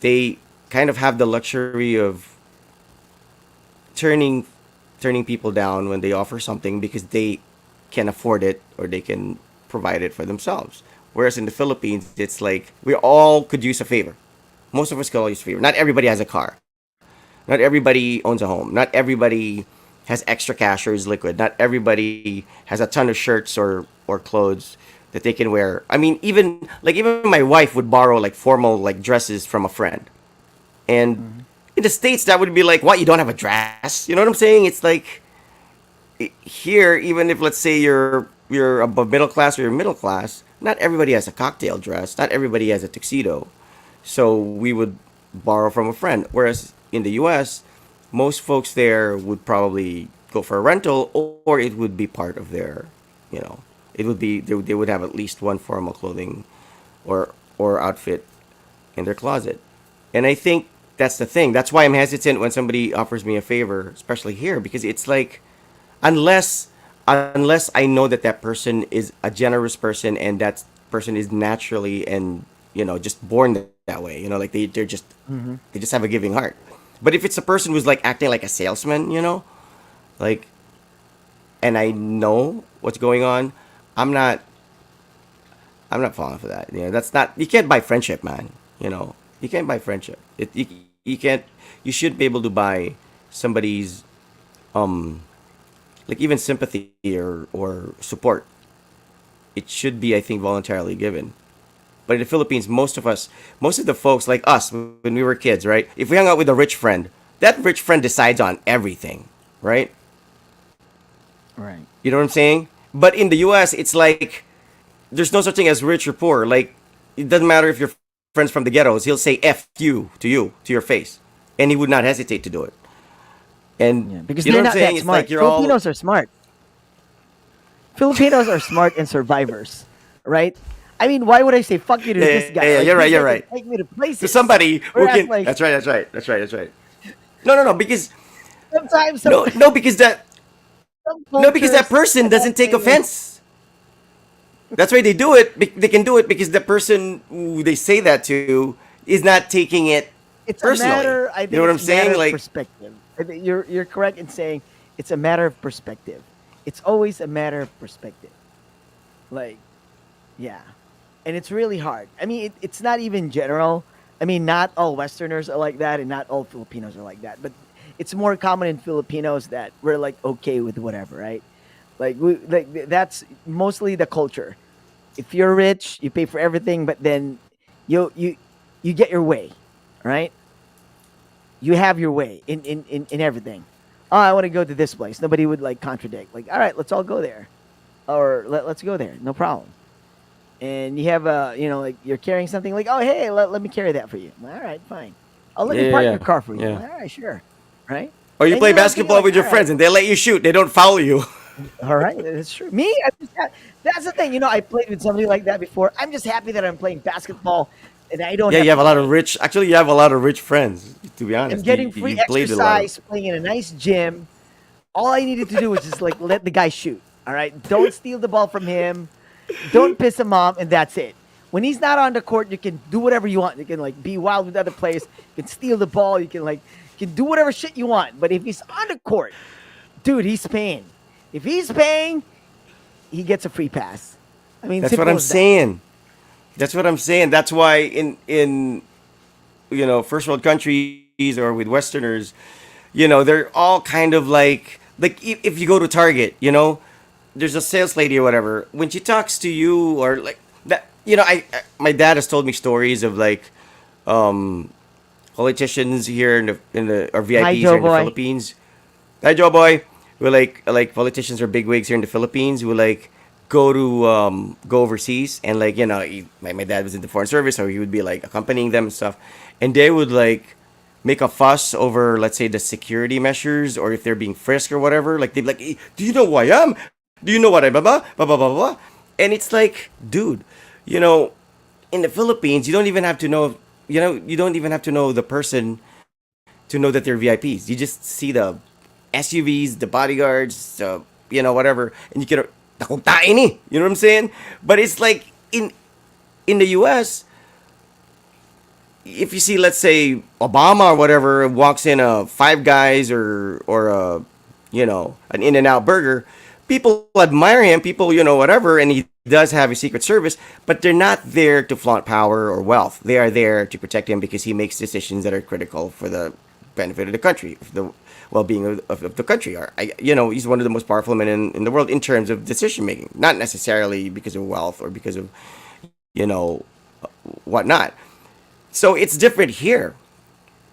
A: they kind of have the luxury of turning people down when they offer something because they can afford it or they can provide it for themselves. Whereas in the Philippines, it's like we all could use a favor. Most of us could all use a favor. Not everybody has a car. Not everybody owns a home. Not everybody has extra cash or is liquid. Not everybody has a ton of shirts or clothes that they can wear. I mean, even my wife would borrow like formal like dresses from a friend. And
B: Mhm.
A: in the states, that would be like, what? You don't have a dress? You know what I'm saying? It's like here, even if let's say you're above middle class or you're middle class, not everybody has a cocktail dress. Not everybody has a tuxedo. So we would borrow from a friend. Whereas in the U.S., most folks there would probably go for a rental, or it would be part of their, you know, it would be they would have at least one formal clothing or outfit in their closet. And I think that's the thing. That's why I'm hesitant when somebody offers me a favor, especially here, because it's like unless unless I know that that person is a generous person and that person is naturally and just born that way. Like
B: Mhm.
A: they just have a giving heart. But if it's a person who's like acting like a salesman, like and I know what's going on, I'm not I'm not falling for that. That's not you can't buy friendship, man. You can't buy friendship. You can't you should be able to buy somebody's um like even sympathy or support. It should be, I think, voluntarily given. But in the Philippines, most of the folks like us when we were kids, right? If we hung out with a rich friend, that rich friend decides on everything, right?
B: Right.
A: You know what I'm saying? But in the U.S., it's like there's no such thing as rich or poor. Like it doesn't matter if you're friends from the ghettos. He'll say "f you" to your face, and he would not hesitate to do it. And
B: Yeah, because
A: you know
B: they're
A: what I'm
B: not that
A: saying? It's like
B: smart.
A: you're all
B: Filipinos are smart. Filipinos are smart and survivors, right? I mean, why would I say fuck you to
A: yeah,
B: this
A: yeah,
B: guy?
A: yeah.
B: Like
A: You're right.
B: this
A: You're
B: guy can
A: right.
B: take me to
A: To
B: places.
A: somebody who
B: Whereas,
A: can.
B: like
A: That's right. That's right. That's right. That's right. No, no, no. Because
B: sometimes
A: no, no. Because that
B: some
A: no, because that
B: cultures
A: person
B: cannot
A: doesn't take
B: say like
A: offense. That's why they do it. They can do it because the person who they say that to is not taking it
B: it's a
A: personally.
B: matter. I
A: You know
B: think
A: what
B: it's
A: I'm
B: a matter
A: saying?
B: of
A: Like,
B: perspective. I think you're correct in saying it's a matter of perspective. It's always a matter of perspective. Like yeah, and it's really hard. I mean, it's not even general. I mean, not all Westerners are like that, and not all Filipinos are like that. But it's more common in Filipinos that we're like okay with whatever, right? Like that's mostly the culture. If you're rich, you pay for everything, but then you you you get your way, right? You have your way in everything. Oh, I want to go to this place. Nobody would like contradict. Like, all right, let's all go there, or let's go there. No problem. And you have a like you're carrying something like, oh hey, let me carry that for you. All right, fine. Oh, let
A: yeah,
B: me park
A: yeah,
B: your car for you.
A: yeah.
B: All right, sure. Right.
A: Or you
B: And
A: play
B: you're like thinking
A: basketball
B: like,
A: with your
B: all right,
A: friends and they let you shoot. They don't foul you.
B: all right, that's true. Me, that's the thing. I played with somebody like that before. I'm just happy that I'm playing basketball and I don't
A: Yeah,
B: have
A: you
B: to
A: have a lot of
B: pay.
A: rich. Actually, you have a lot of rich friends. To be
B: I'm
A: honest,
B: getting
A: you
B: free
A: played with a lot of.
B: exercise, playing in a nice gym. All I needed to do was just like let the guy shoot. All right, don't steal the ball from him. Don't piss him off, and that's it. When he's not on the court, you can do whatever you want. You can like be wild with other players. You can steal the ball. You can do whatever shit you want. But if he's on the court, dude, he's paying. If he's paying, he gets a free pass. I mean,
A: That's what
B: simple
A: I'm
B: as that.
A: saying. That's what I'm saying. That's why in first world countries or with Westerners, they're all kind of like if you go to Target, there's a sales lady or whatever. When she talks to you or like that, my dad has told me stories of like um politicians here in the or
B: Hi,
A: VIPs here
B: Joe
A: in the
B: boy.
A: Philippines. Hi, Joe boy. We're like politicians or bigwigs here in the Philippines who like go overseas and like my dad was in the foreign service, so he would be like accompanying them and stuff, and they would like make a fuss over, let's say, the security measures or if they're being frisked or whatever. Like they'd be like, "Do you know who I am? Do you know what I blah blah blah blah blah blah?" And it's like, dude, you know, in the Philippines, you don't even have to know. You don't even have to know the person to know that they're VIPs. You just see the SUVs, the bodyguards, whatever, and you can "Takong eh." You know what I'm saying? But it's like in the US, if you see, let's say, Obama or whatever walks in a Five Guys or an In and Out burger, people admire him, people whatever, and he does have a secret service, but they're not there to flaunt power or wealth. They are there to protect him because he makes decisions that are critical for the benefit of the country, for the well-being of the country. Or he's one of the most powerful men in the world in terms of decision making, not necessarily because of wealth or because of you know whatnot. So it's different here.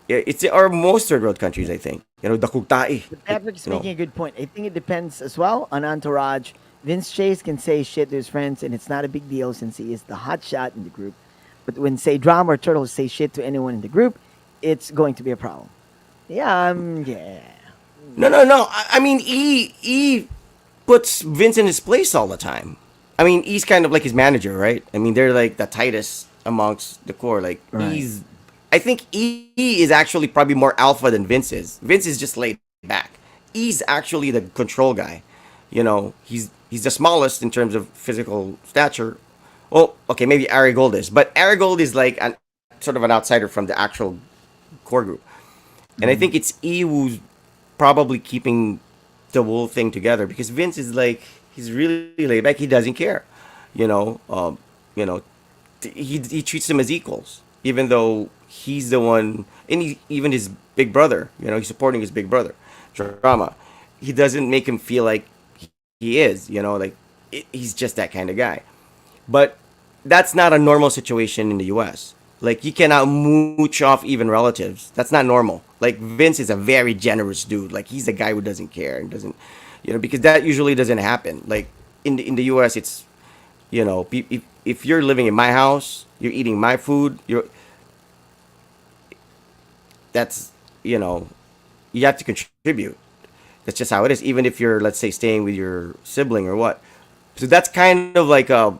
A: It's or most third world countries, I think. The kultai.
B: But Patrick's making a good point. I think it depends as well on entourage. Vince Chase can say shit to his friends, and it's not a big deal since he is the hot shot in the group. But when, say, Drama or Turtles say shit to anyone in the group, it's going to be a problem. Yeah, yeah.
A: No, no, no. I mean, he puts Vince in his place all the time. I mean, he's kind of like his manager, right? I mean, they're like the tightest amongst the core. Like
B: Right.
A: I think E is actually probably more alpha than Vince is. Vince is just laid back. E's actually the control guy. He's the smallest in terms of physical stature. Well, okay, maybe Ari Gold is, but Ari Gold is like sort of an outsider from the actual core group. And I
B: Mhm.
A: think it's E who's probably keeping the whole thing together because Vince is like he's really laid back. He doesn't care, you know. You know, he treats them as equals, even though he's the one, and even his big brother. He's supporting his big brother, drama. He doesn't make him feel like he is. Like he's just that kind of guy. But that's not a normal situation in the U.S. Like you cannot mooch off even relatives. That's not normal. Like Vince is a very generous dude. Like he's a guy who doesn't care and doesn't, because that usually doesn't happen. Like in the U.S. it's if you're living in my house, you're eating my food, that's you know you have to contribute. That's just how it is. Even if you're, let's say, staying with your sibling or what. So that's kind of like an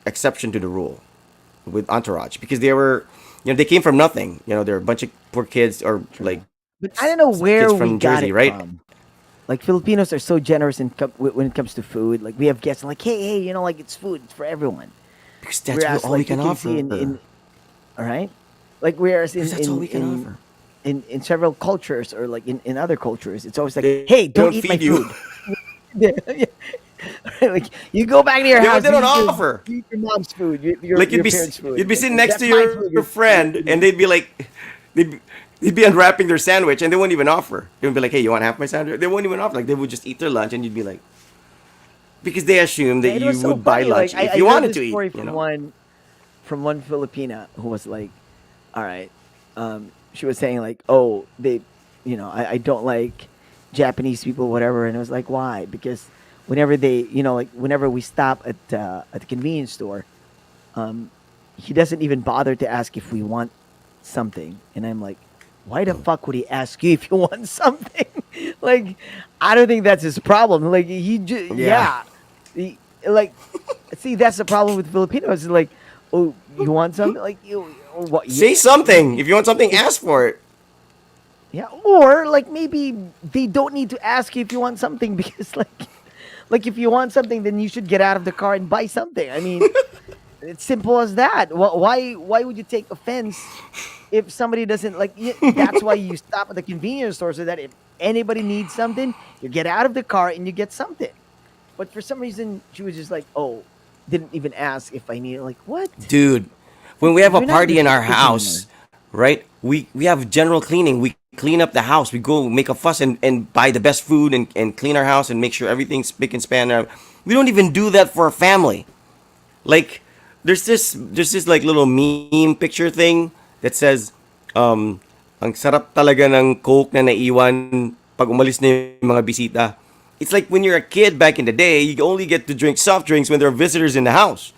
A: exception to the rule with Entourage because they were, they came from nothing. They're a bunch of poor kids or like
B: True. But I don't know
A: kids
B: where we
A: from
B: got
A: Jersey,
B: it
A: right?
B: from. Like Filipinos are so generous when it comes to food. Like we have guests and like, hey, like it's food, it's for everyone.
A: Because that's
B: Whereas
A: all we
B: like you
A: can
B: can see
A: offer.
B: in all right, like whereas
A: Because that's all we can offer.
B: in several cultures or like in other cultures, it's always like,
A: They
B: hey,
A: don't
B: don't eat my
A: feed you.
B: food. Yeah, yeah. Like you go back to your
A: They,
B: house,
A: they
B: you
A: don't
B: eat
A: offer.
B: your mom's food,
A: Like
B: your parents' food.
A: you'd be
B: Like,
A: sitting next
B: that's
A: to
B: my
A: your
B: food.
A: friend, and they'd be like, they'd be unwrapping their sandwich, and they won't even offer. They would be like, "Hey, you want half my sandwich?" They won't even offer. Like they would just eat their lunch, and you'd be like, because they assume that
B: Yeah, it was
A: you
B: so
A: would buy
B: funny. Like
A: lunch if
B: I
A: you
B: heard
A: wanted
B: this
A: to eat.
B: story from one Filipina who was like, all right, she was saying like, oh, I don't like Japanese people, whatever, and it was like, why? Because whenever like whenever we stop at the convenience store, um, he doesn't even bother to ask if we want something, and I'm like, why the fuck would he ask you if you want something? Like, I don't think that's his problem. Like
A: Yeah.
B: yeah, like, see, that's the problem with Filipinos. Like, oh, you want something? Like what?
A: Say something. If you want something, ask for it.
B: Yeah, or like maybe they don't need to ask you if you want something because like if you want something, then you should get out of the car and buy something. I mean, it's simple as that. Why would you take offense if somebody doesn't like? That's why you stop at the convenience store so that if anybody needs something, you get out of the car and you get something. But for some reason, she was just like, "Oh, didn't even ask if I need it." Like, what?
A: Dude, when we have a
B: We're not
A: party in our
B: reciprocating anymore.
A: house, right? We have general cleaning. We clean up the house. We go make a fuss and buy the best food and clean our house and make sure everything's spick and span. We don't even do that for a family. Like there's this like little meme picture thing that says, ang sarap talaga ng coke na naiwan pag umalis na yung mga bisita. It's like when you're a kid back in the day, you only get to drink soft drinks when there are visitors in the house.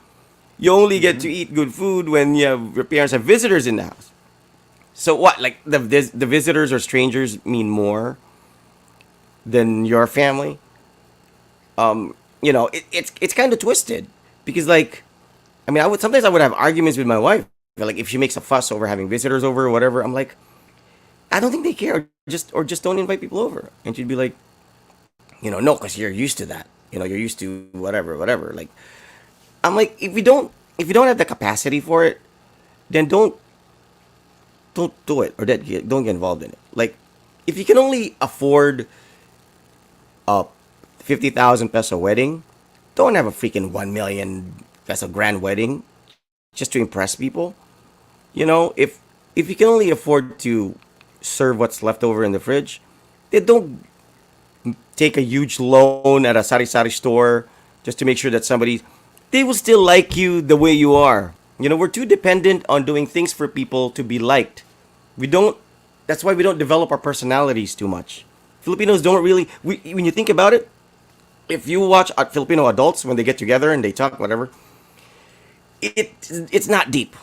A: You only get to
B: Hmm.
A: eat good food when your parents have visitors in the house. So what? Like the visitors or strangers mean more than your family? It's kind of twisted because like I mean, I would have arguments with my wife. Like if she makes a fuss over having visitors over or whatever, I'm like, I don't think they care. Or just don't invite people over. And she'd be like, no, because you're used to that. You're used to whatever. Like I'm like, if you don't have the capacity for it, then don't do it or don't get involved in it. Like if you can only afford a 50,000 peso wedding, don't have a freaking 1 million peso grand wedding just to impress people. If you can only afford to serve what's left over in the fridge, then don't take a huge loan at a sari sari store just to make sure that somebody they will still like you the way you are. We're too dependent on doing things for people to be liked. We don't That's why we don't develop our personalities too much. Filipinos don't really when you think about it, if you watch Filipino adults when they get together and they talk whatever, it's not deep.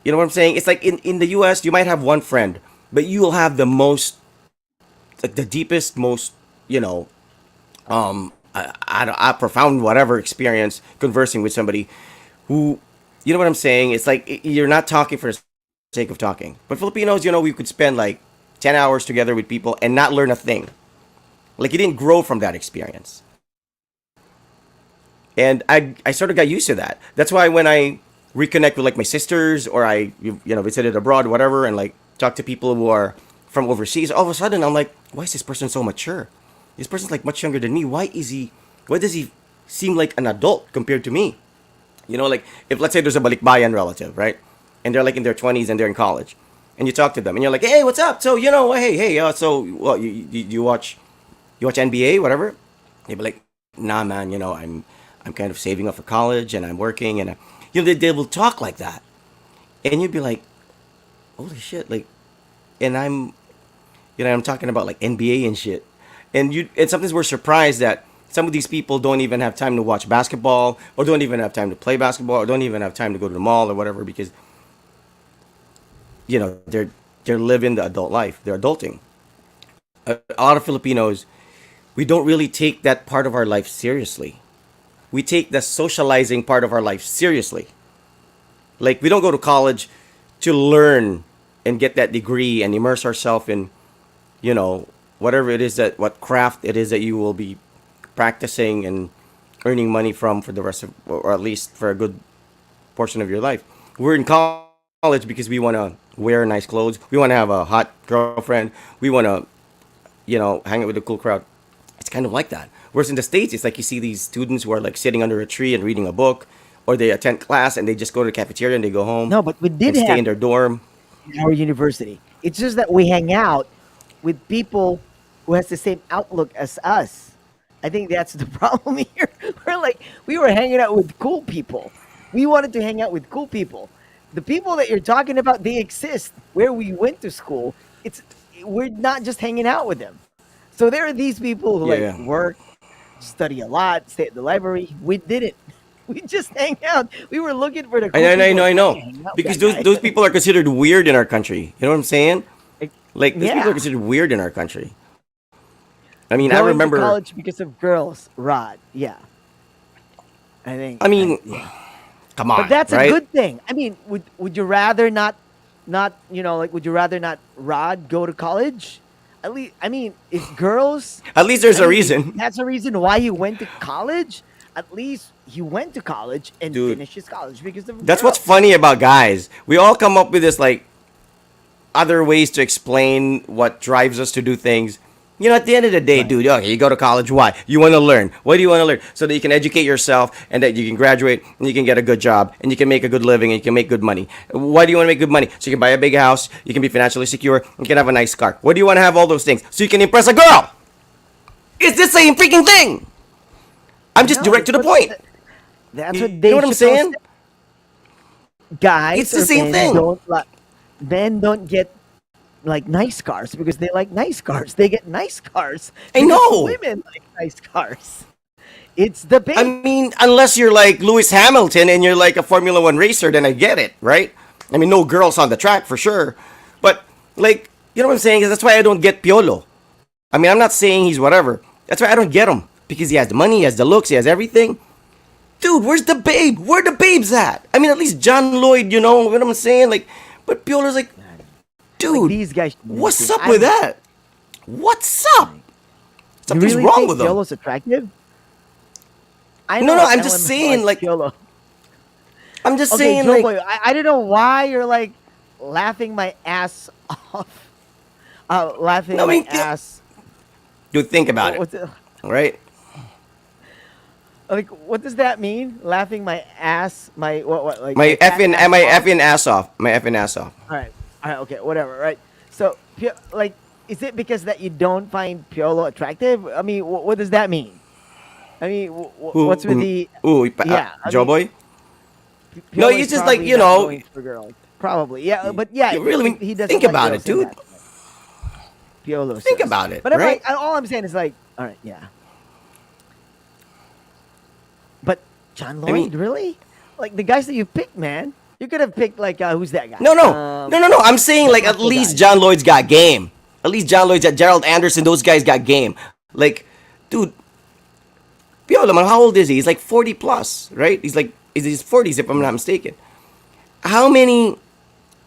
A: You know what I'm saying? It's like in the US, you might have one friend, but you'll have the most, like the deepest, most, profound whatever experience conversing with somebody who, you know what I'm saying? It's like you're not talking for the sake of talking. But Filipinos, we could spend like 10 hours together with people and not learn a thing. Like you didn't grow from that experience. And I sort of got used to that. That's why when I reconnect with like my sisters or I visited abroad, whatever, and like talk to people who are from overseas, all of a sudden I'm like, why is this person so mature? This person's like much younger than me. Why does he seem like an adult compared to me? Like if let's say there's a balikbayan relative, right? And they're like in their 20s and they're in college. And you talk to them and you're like, hey, what's up? So, hey, so what, you watch NBA, whatever? They'd be like, nah, man, I'm kind of saving up for college and I'm working and they will talk like that, and you'd be like, holy shit, like, and I'm talking about like NBA and shit, and sometimes we're surprised that some of these people don't even have time to watch basketball, or don't even have time to play basketball, or don't even have time to go to the mall or whatever, because they're living the adult life. They're adulting. A lot of Filipinos, we don't really take that part of our life seriously. We take the socializing part of our life seriously. Like, we don't go to college to learn and get that degree and immerse ourselves in, you know, whatever it is, that what craft it is that you will be practicing and earning money from for the rest of, or at least for a good portion of your life. We're in college because we want to wear nice clothes. We want to have a hot girlfriend. We want to, hang out with a cool crowd. It's kind of like that. Whereas in the States, it's like you see these students who are like sitting under a tree and reading a book, or they attend class and they just go to the cafeteria and they go home
B: No, but we did
A: and stay
B: have
A: in their dorm.
B: in our university. It's just that we hang out with people who has the same outlook as us. I think that's the problem here. We were hanging out with cool people. We wanted to hang out with cool people. The people that you're talking about, they exist where we went to school. It's We're not just hanging out with them. So there are these people who
A: Yeah,
B: like
A: yeah.
B: work, study a lot, stay at the library. We didn't. We just hang out. We were looking for the cool people.
A: I
B: Hey,
A: know.
B: hang out with
A: Because
B: that
A: those
B: guy.
A: people are considered weird in our country. You know what I'm saying?
B: Like,
A: Like, those people are
B: yeah.
A: considered weird in our country. I mean, I
B: Going to
A: remember.
B: college because of girls, Rod. Yeah, I think.
A: I mean,
B: Yeah,
A: come
B: but
A: on,
B: that's a
A: right?
B: good thing. I mean, would you rather not would you rather not Rod go to college? At least, I mean, if girls,
A: At least there's
B: I
A: a
B: mean, if
A: reason,
B: that's a reason why he went to college. At least he went to college and
A: dude.
B: finished his college because of
A: That's what's
B: girls.
A: funny about guys. We all come up with this like other ways to explain what drives us to do things. At the end of the day,
B: Right.
A: dude, okay, you go to college. Why? You want to learn. What do you want to learn? So that you can educate yourself and that you can graduate and you can get a good job and you can make a good living and you can make good money. Why do you want to make good money? So you can buy a big house, you can be financially secure, you can have a nice car. What do you want to have all those things? So you can impress a girl. It's the same freaking thing. I'm just
B: No,
A: direct to the point.
B: that's what
A: You know
B: Dave
A: what I'm
B: Chappelle
A: saying?
B: said. Guys
A: It's the
B: or
A: same thing.
B: men don't get like nice cars because they like nice cars. They get nice cars
A: I
B: because
A: know.
B: women like nice cars. It's the
A: I
B: bait.
A: mean, unless you're like Lewis Hamilton and you're like a Formula One racer, then I get it, right? I mean, no girls on the track for sure. But, like, you know what I'm saying? That's why I don't get Piolo. I mean, I'm not saying he's whatever. That's why I don't get him. Because he has the money, he has the looks, he has everything. Dude, where's the babe? Where the babes at? I mean, at least John Lloyd, you know what I'm saying? Like, but Piolo's like,
B: Like
A: dude,
B: these guys.
A: what's
B: Anything.
A: up with that? What's up?
B: You
A: Something's
B: really
A: wrong
B: think
A: with him.
B: Piolo's attractive? I
A: No,
B: know
A: no, I'm just
B: Ellen
A: saying,
B: likes
A: like,
B: Piolo.
A: I'm just
B: Okay,
A: saying,
B: Joe
A: like,
B: Boy, I don't know why you're like laughing my ass off.
A: no,
B: Laughing
A: I
B: my
A: mean,
B: ass.
A: dude, think about it,
B: What's it?
A: right?
B: Like, what does that mean? Laughing my ass,
A: My
B: my fat
A: effing,
B: ass
A: my
B: off?
A: effing ass off. My effing ass off.
B: All right, okay, whatever, right? So, like, is it because that you don't find Piolo attractive? I mean, what does that mean? I mean, what's with the? Yeah, I
A: Joe
B: mean,
A: boy. No,
B: Piolo is
A: it's just like,
B: probably not going for girls. Probably, yeah, but yeah,
A: you really
B: he doesn't
A: think
B: like
A: about
B: girls
A: it,
B: in
A: dude.
B: that. Piolo
A: Think
B: says,
A: about it,
B: but I'm
A: right?
B: like, all I'm saying is like, all right, yeah, but John
A: I mean,
B: Lloyd, really? Like the guys that you picked, man, you could have picked like who's that guy?
A: no, no, no, no, no. I'm saying
B: The
A: like at
B: muscle
A: least
B: guy.
A: John Lloyd's got game. At least John Lloyd's got Gerald Anderson. Those guys got game. Like, dude, Piolo, man, how old is he? He's like 40 plus, right? He's like, is his 40s if I'm not mistaken. How many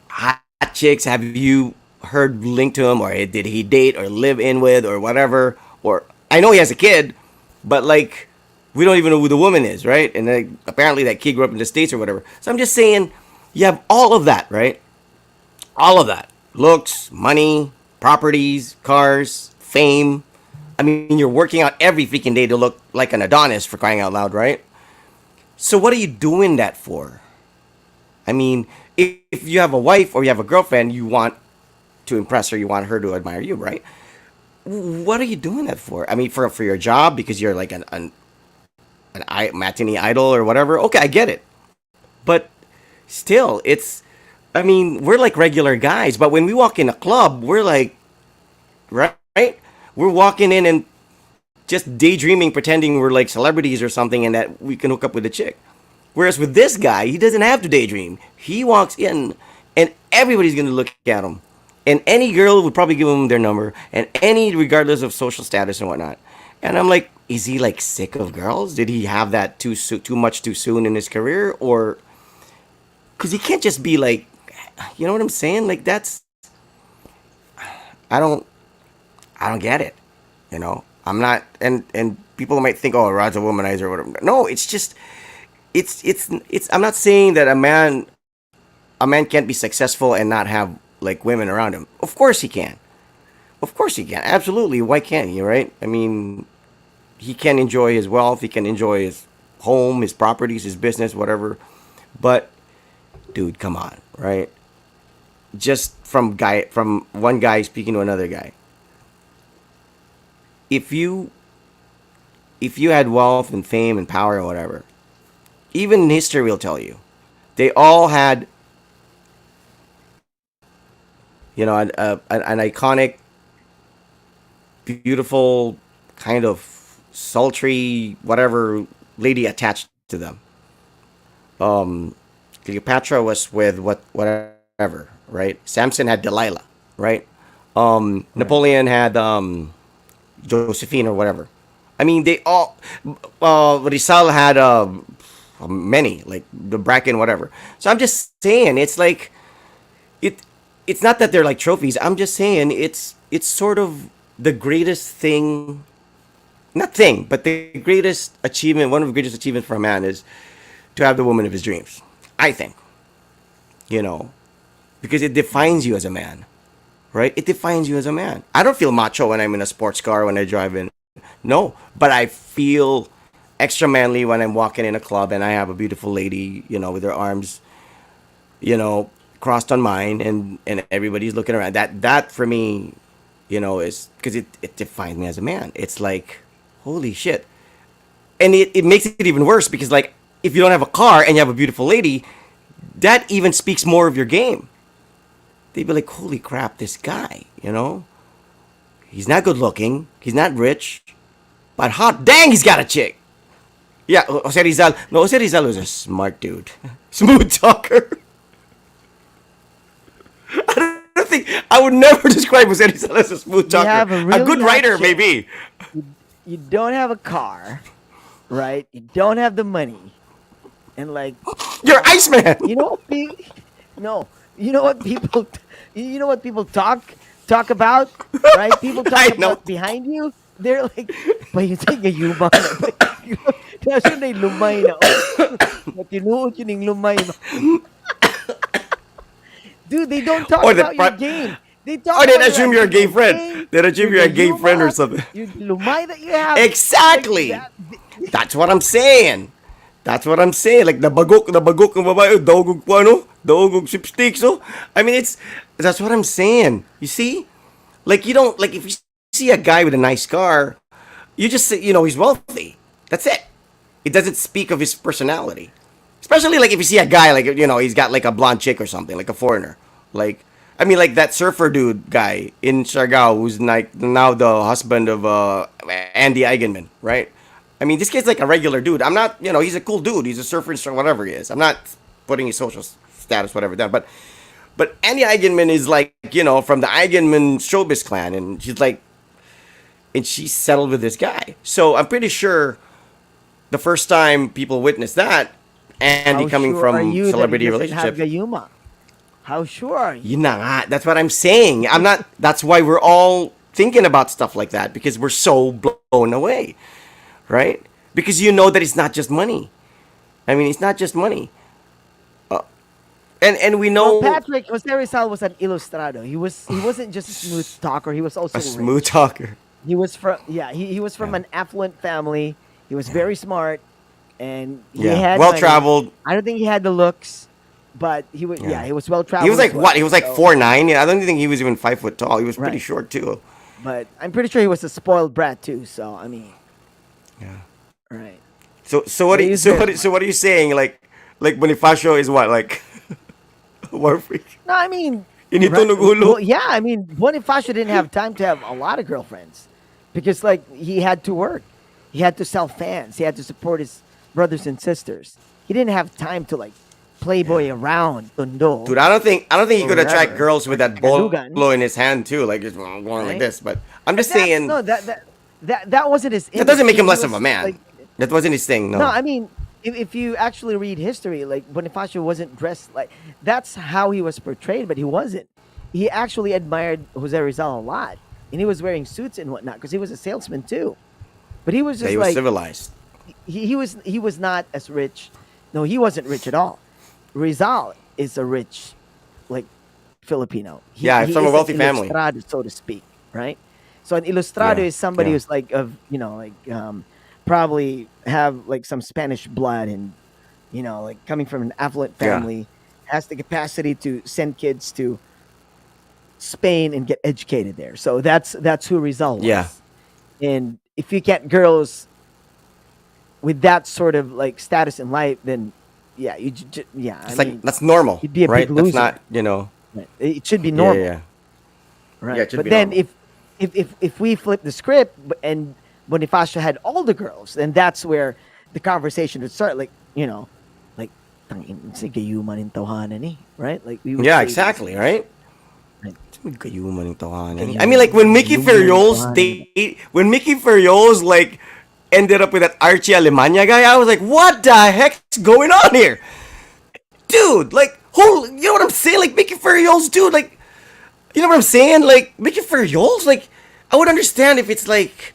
A: hot chicks have you heard linked to him, or did he date or live in with or whatever? Or I know he has a kid, but like we don't even know who the woman is, right? And then apparently that kid grew up in the States or whatever. So I'm just saying, you have all of that, right? All of that: looks, money, properties, cars, fame. I mean, you're working out every freaking day to look like an Adonis, for crying out loud, right? So what are you doing that for? I mean, if you have a wife or you have a girlfriend, you want to impress her, you want her to admire you, right? What are you doing that for? I mean, for your job, because you're like an matinee idol or whatever. Okay, I get it, but still, it's. I mean, we're like regular guys, but when we walk in a club, we're like, right? We're walking in and just daydreaming, pretending we're like celebrities or something, and that we can hook up with the chick. Whereas with this guy, he doesn't have to daydream. He walks in, and everybody's gonna look at him, and any girl would probably give him their number, and any regardless of social status and whatnot. And I'm like, is he like sick of girls? Did he have that too much too soon in his career, or because he can't just be like, you know what I'm saying? Like that's I don't I don't get it. I'm not, and people might think, oh, Rod's a womanizer or whatever. No, it's just it's. I'm not saying that a man can't be successful and not have like women around him. Of course he can. Of course he can. Absolutely. Why can't he? Right? I mean, he can enjoy his wealth. He can enjoy his home, his properties, his business, whatever. But dude, come on, right? Just from one guy speaking to another guy. If you if you had wealth and fame and power or whatever, even history will tell you they all had an iconic, beautiful, kind of sultry whatever lady attached to them. Cleopatra was with whatever, right? Samson had Delilah, right?
B: Right.
A: Napoleon had Josephine or whatever. I mean, they all. Rizal had many, like the Bracken, whatever. So I'm just saying, it's like it. It's not that they're like trophies. I'm just saying it's sort of the greatest thing, not thing, but the greatest achievement. One of the greatest achievements for a man is to have the woman of his dreams. I think, you know, because it defines you as a man, right? It defines you as a man. I don't feel macho when I'm in a sports car when I drive in. No, but I feel extra manly when I'm walking in a club and I have a beautiful lady, with her arms, crossed on mine, and everybody's looking around. That for me, is because it defines me as a man. It's like, holy shit. And it makes it even worse because, like, if you don't have a car and you have a beautiful lady, that even speaks more of your game. They'd be like, holy crap, this guy. He's not good looking. He's not rich. But hot dang, he's got a chick. Yeah, Jose Rizal. No, Jose Rizal was a smart dude. Smooth talker. I don't think I would never describe Jose Rizal as a smooth
B: You
A: talker.
B: have a
A: A
B: really
A: good
B: hot
A: writer,
B: chick.
A: maybe.
B: You don't have a car, right? You don't have the money, and like,
A: You're Iceman.
B: you know what? No, you know what people, you know what people talk about, right? People talk
A: I know.
B: about behind you. They're like, "Ba yung say gayuma na." Tapos yun ay lumay na. Oh, tinuod yun yung lumay. Dude, they don't talk
A: Or the
B: about your
A: pri-
B: game. They talk
A: or they'd
B: about your
A: assume you're a gay
B: actual
A: friend.
B: game,
A: They'd
B: your
A: assume you're a gay friend or
B: gayuma,
A: something.
B: your lumay that you have. Like
A: Exactly.
B: that.
A: That's what I'm saying. That's what I'm saying. Like the bagok ng babae, daog po ano, daog og sipsticks, oh. I mean, that's what I'm saying. You see? Like you don't like if you see a guy with a nice car, you just say, he's wealthy. That's it. It doesn't speak of his personality. Especially like if you see a guy like he's got like a blonde chick or something, like a foreigner. Like I mean like that surfer dude guy in Siargao who's like now the husband of Andy Eigenman, right? I mean this kid's like a regular dude. I'm not, he's a cool dude. He's a surfer instructor, whatever he is. I'm not putting his social status whatever down, but Andy Eigenman is like, from the Eigenman showbiz clan, and she's settled with this guy. So I'm pretty sure the first time people witnessed that, Andy
B: How
A: coming
B: sure are
A: from
B: you that he
A: celebrity
B: doesn't have
A: relationships,
B: gayuma? How sure are you?
A: yun na nga. That's what I'm saying. I'm not. That's why we're all thinking about stuff like that because we're so blown away, right? Because you know that it's not just money. I mean, it's not just money, and we
B: Well,
A: know
B: Patrick Jose Rizal was an ilustrado. He wasn't just a smooth talker. He was
A: a
B: also
A: smooth
B: rich.
A: talker.
B: He was from he was from
A: Yeah,
B: an affluent family. He was very smart, and he
A: yeah.
B: had
A: Well
B: money.
A: traveled.
B: I don't think he had the looks, but he was
A: Yeah.
B: he was well
A: He was
B: traveled
A: like
B: as
A: what? He
B: well.
A: was like
B: So
A: 4'9". Yeah, I don't think he was even 5 foot tall. He was pretty
B: right,
A: short too.
B: but I'm pretty sure he was a spoiled brat too. So I mean,
A: Yeah.
B: right?
A: So what?
B: But he was
A: So
B: very
A: what? So
B: smart.
A: what are you saying? Like Bonifacio is what? Like war freak?
B: No, I mean,
A: Inito
B: right, well,
A: nugulo?
B: yeah, I mean, Bonifacio didn't have time to have a lot of girlfriends. because like he had to work, he had to sell fans, he had to support his brothers and sisters. He didn't have time to like
A: Yeah.
B: playboy around Tondo
A: Dude, I don't think he
B: or
A: could attract
B: wherever
A: girls with
B: or
A: that bolo
B: Tagadugan,
A: in his hand too, like just going like
B: right?
A: this. But I'm
B: But
A: just
B: that's
A: saying
B: no that wasn't his
A: that doesn't
B: image.
A: make him
B: He
A: less of a
B: was
A: man.
B: like
A: That wasn't his thing.
B: no,
A: No.
B: I mean if you actually read history, like Bonifacio wasn't dressed like that's how he was portrayed, but he wasn't. He actually admired Jose Rizal a lot, and he was wearing suits and whatnot because he was a salesman too. But he was
A: Yeah,
B: just
A: he was
B: like
A: civilized.
B: he was not as rich. No, he wasn't rich at all. Rizal is a rich like Filipino. He
A: Yeah,
B: he
A: from a
B: is an
A: wealthy family.
B: ilustrado, so to speak, right? So an ilustrado
A: Yeah,
B: is somebody
A: yeah,
B: who's like of like probably have like some Spanish blood and like coming from an affluent
A: yeah,
B: family, has the capacity to send kids to Spain and get educated there. So that's who Rizal
A: yeah.
B: was. And if you get girls with that sort of like status in life, then yeah, yeah. I
A: It's like
B: mean,
A: that's normal,
B: you'd be a big
A: right? That's
B: loser.
A: not, you know.
B: Right? It should be
A: Yeah, yeah,
B: normal,
A: yeah. Yeah,
B: right?
A: it should
B: But
A: be
B: then
A: normal.
B: if we flip the script and Bonifacio had all the girls, then that's where the conversation would start. Like like "Tangin, sige, human in tawhanan eh," right? Like we would
A: Yeah,
B: say these
A: exactly,
B: things.
A: right?
B: Right?
A: Magkayuman yung tawanan. I mean,
B: Ganyan,
A: like when Mickey
B: lumo in
A: Ferriols
B: tawhanan.
A: when Mickey Ferriols like ended up with that Archie Alemania guy, I was like, what the heck's going on here, dude? Like, holy, you know what I'm saying? Like Mickey Ferriols, dude. Like, you know what I'm saying? Like Mickey Ferriols, like I would understand if it's like,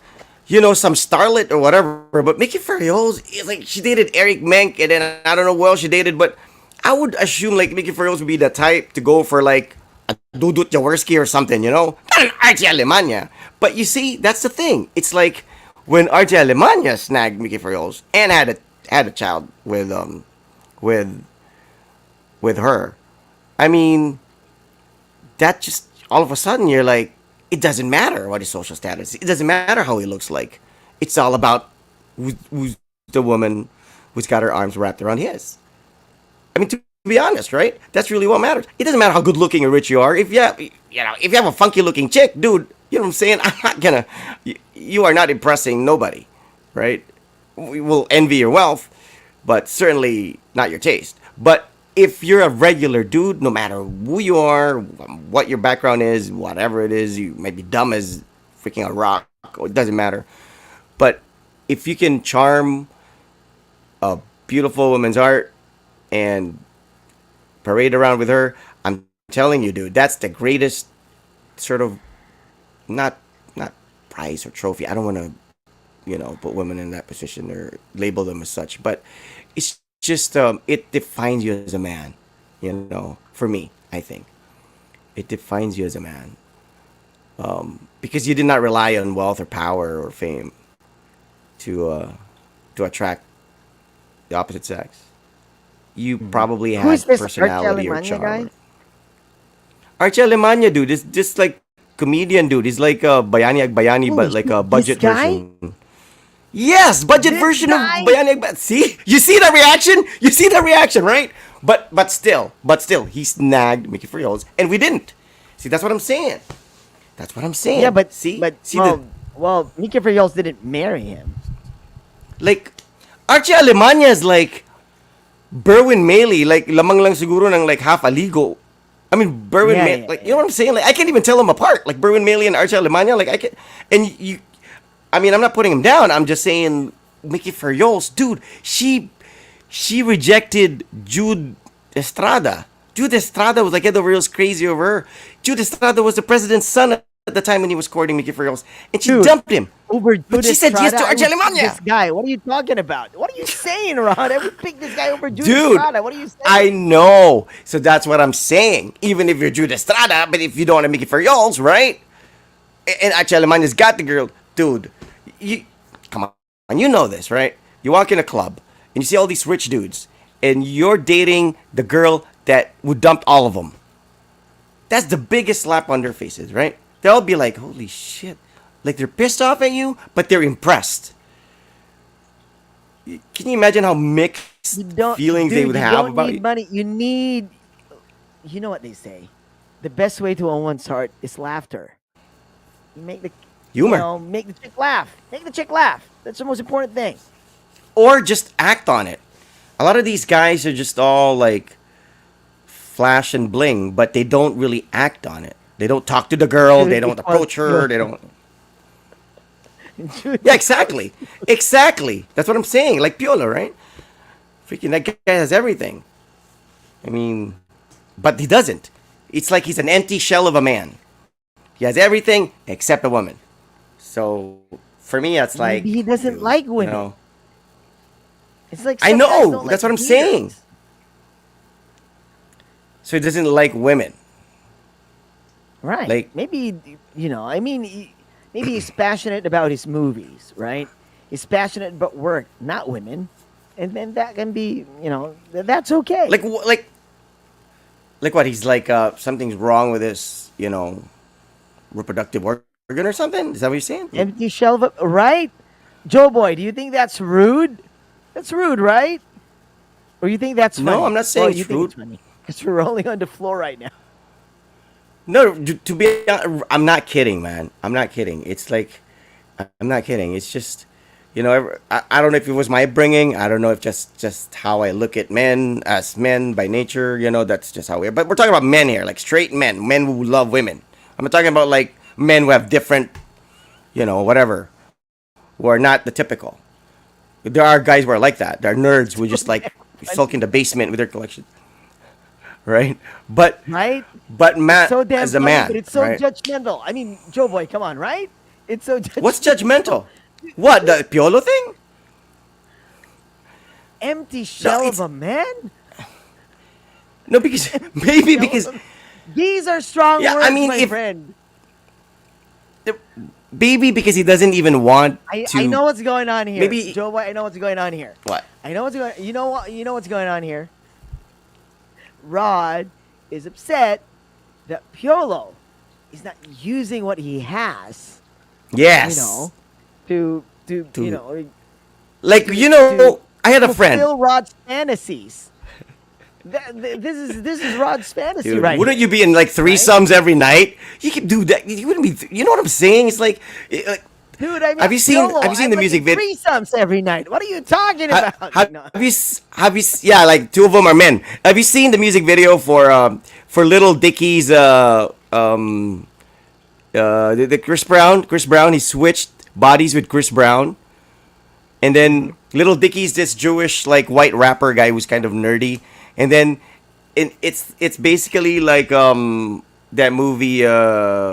A: some starlet or whatever. But Mickey Ferriols is like she dated Eric Menk, and then I don't know who else she dated, but I would assume like Mickey Ferriols would be the type to go for like a Dudut Jaworski or something, not an Archie Alemania. But you see, that's the thing. It's like when Archie Alemania snagged Mickey Ferriols and had a child with with her. I mean, that just all of a sudden you're like, it doesn't matter what his social status. It doesn't matter how he looks like. It's all about who's the woman who's got her arms wrapped around his. I mean, to be honest, right? That's really what matters. It doesn't matter how good looking or rich you are. If you have a funky looking chick, dude, you know what I'm saying? I'm not gonna. You are not impressing nobody, right? We will envy your wealth, but certainly not your taste. But if you're a regular dude, no matter who you are, what your background is, whatever it is, you may be dumb as freaking a rock. It doesn't matter. But if you can charm a beautiful woman's heart and parade around with her, I'm telling you, dude, that's the greatest sort of not not prize or trophy. I don't want to put women in that position or label them as such, but it's just it defines you as a man. For me, I think it defines you as a man, because you did not rely on wealth or power or fame to attract the opposite sex. You
B: Mhm.
A: probably
B: Who is
A: had
B: this Archie
A: personality or
B: Alemania
A: charm.
B: guy?
A: Or Archie Alemania, dude, is just like comedian, dude. He's like a Bayani Bayani,
B: Holy
A: but like
B: shit!
A: a
B: This
A: budget
B: guy,
A: version. Yes, budget
B: this
A: version of
B: guy.
A: Bayani Agbat. See, you see the reaction. You see the reaction, right? But still, he snagged Mickey Frios, and we didn't. See, that's what I'm saying. That's what I'm
B: Yeah,
A: saying.
B: but
A: See,
B: but
A: see the
B: Mika Frios didn't marry him.
A: like Archie Alemania is like Berwin Maley, like lamang lang siguro ng like half a ligo. I mean, Berwin
B: Yeah,
A: Maley,
B: yeah,
A: like you know
B: yeah.
A: what I'm saying? Like I can't even tell them apart. Like Berwin Maley and Archie Alemania, like I can, and you. I mean, I'm not putting him down. I'm just saying, Mickey Ferriols, dude, she rejected Jude Estrada. Jude Estrada was like head over heels crazy over her. Jude Estrada was the president's son at the time when he was courting Mickey Ferriols, and she
B: Dude,
A: dumped him.
B: over
A: But
B: Jude
A: she said yes
B: Estrada,
A: to
B: I
A: Archie
B: would pick
A: Alemania.
B: this guy. What are you talking about? What are you saying, Ron? I would pick this guy over Jude
A: Dude,
B: Estrada. What are you
A: I
B: saying?
A: know. So that's what I'm saying. Even if you're Jude Estrada, but if you don't want to make it for y'alls, right? And Archie Alemania's got the girl. Dude, you come on. You know this, right? You walk in a club and you see all these rich dudes and you're dating the girl that would dump all of them. That's the biggest slap on their faces, right? They'll be like, holy shit. Like they're pissed off at you, but they're impressed. Can you imagine how
B: You
A: mixed
B: don't,
A: feelings they
B: dude.
A: would
B: You
A: have
B: don't
A: about
B: need
A: you?
B: money. You need. You know what they say. The best way to own one's heart is laughter. You make the
A: Humor.
B: make the chick laugh. Make the chick laugh. That's the most important thing.
A: Or just act on it. A lot of these guys are just all like flash and bling, but they don't really act on it. They don't talk to the girl. They
B: Dude,
A: don't approach her. They don't.
B: dude,
A: Yeah, exactly. Exactly. That's what I'm saying. Like Piolo, right? Freaking that guy has everything. I mean, but he doesn't. It's like he's an empty shell of a man. He has everything except a woman. So for me, it's
B: maybe
A: like,
B: he doesn't
A: dude,
B: like
A: you
B: women.
A: know,
B: It's like
A: I
B: some guys
A: know.
B: don't like
A: That's what I'm saying.
B: beards.
A: So he doesn't like women.
B: Right.
A: Like,
B: Maybe, maybe he's passionate about his movies, right? He's passionate about work, not women. And then that can be, that's okay.
A: like, like what? He's like, something's wrong with his, reproductive organ or something. Is that what you're saying?
B: Empty shelf, right? Joe Boy, do you think that's rude? That's rude, right? Or you think that's
A: No,
B: funny?
A: I'm not
B: Well,
A: saying
B: you
A: it's
B: think
A: rude.
B: it's funny. Because we're rolling on the floor right now.
A: No, to be, I'm not kidding, man. I'm not kidding. It's like, I'm not kidding. It's just, I don't know if it was my bringing. I don't know if just how I look at men as men by nature. That's just how we are. But we're talking about men here, like straight men who love women. I'm not talking about like men who have different, whatever, who are not the typical. There are guys who are like that. There are nerds who just like sulk in the basement with their collection, right? But
B: Right? It's
A: Matt
B: so damn
A: as a
B: funny, but
A: man,
B: it's so
A: right?
B: judgmental. I mean, Joe Boy, come on, right? It's so
A: What's
B: judgmental.
A: judgmental? What, the Piolo thing?
B: Empty
A: No,
B: shell of
A: it's
B: a man?
A: no because maybe
B: Shell
A: because
B: of a... These are strong
A: yeah, I
B: words,
A: mean
B: my
A: if
B: friend.
A: maybe because he doesn't even want
B: I
A: to
B: know what's going on here.
A: maybe
B: Joe Boy, I know what's going on here.
A: what?
B: I know what's going you know what's going on here. Rod is upset that Piolo is not using what he has, you
A: Yes.
B: know, to
A: To like
B: to
A: I had a friend.
B: fulfill Rod's fantasies. This is Rod's fantasy
A: Dude,
B: right
A: wouldn't
B: here,
A: you be in like
B: right?
A: threesomes every night? You could do that. You wouldn't be. You know what I'm saying? It's like
B: Dude, I mean,
A: have you seen
B: Piolo,
A: have you seen
B: I'm
A: the
B: like in
A: music video?
B: threesomes every night. What are you talking
A: Have,
B: about?
A: have,
B: No.
A: have you yeah, like two of them are men. Have you seen the music video for Little Dicky's the Chris Brown, he switched bodies with Chris Brown, and then Little Dicky's this Jewish like white rapper guy who's kind of nerdy, and then it's basically like that movie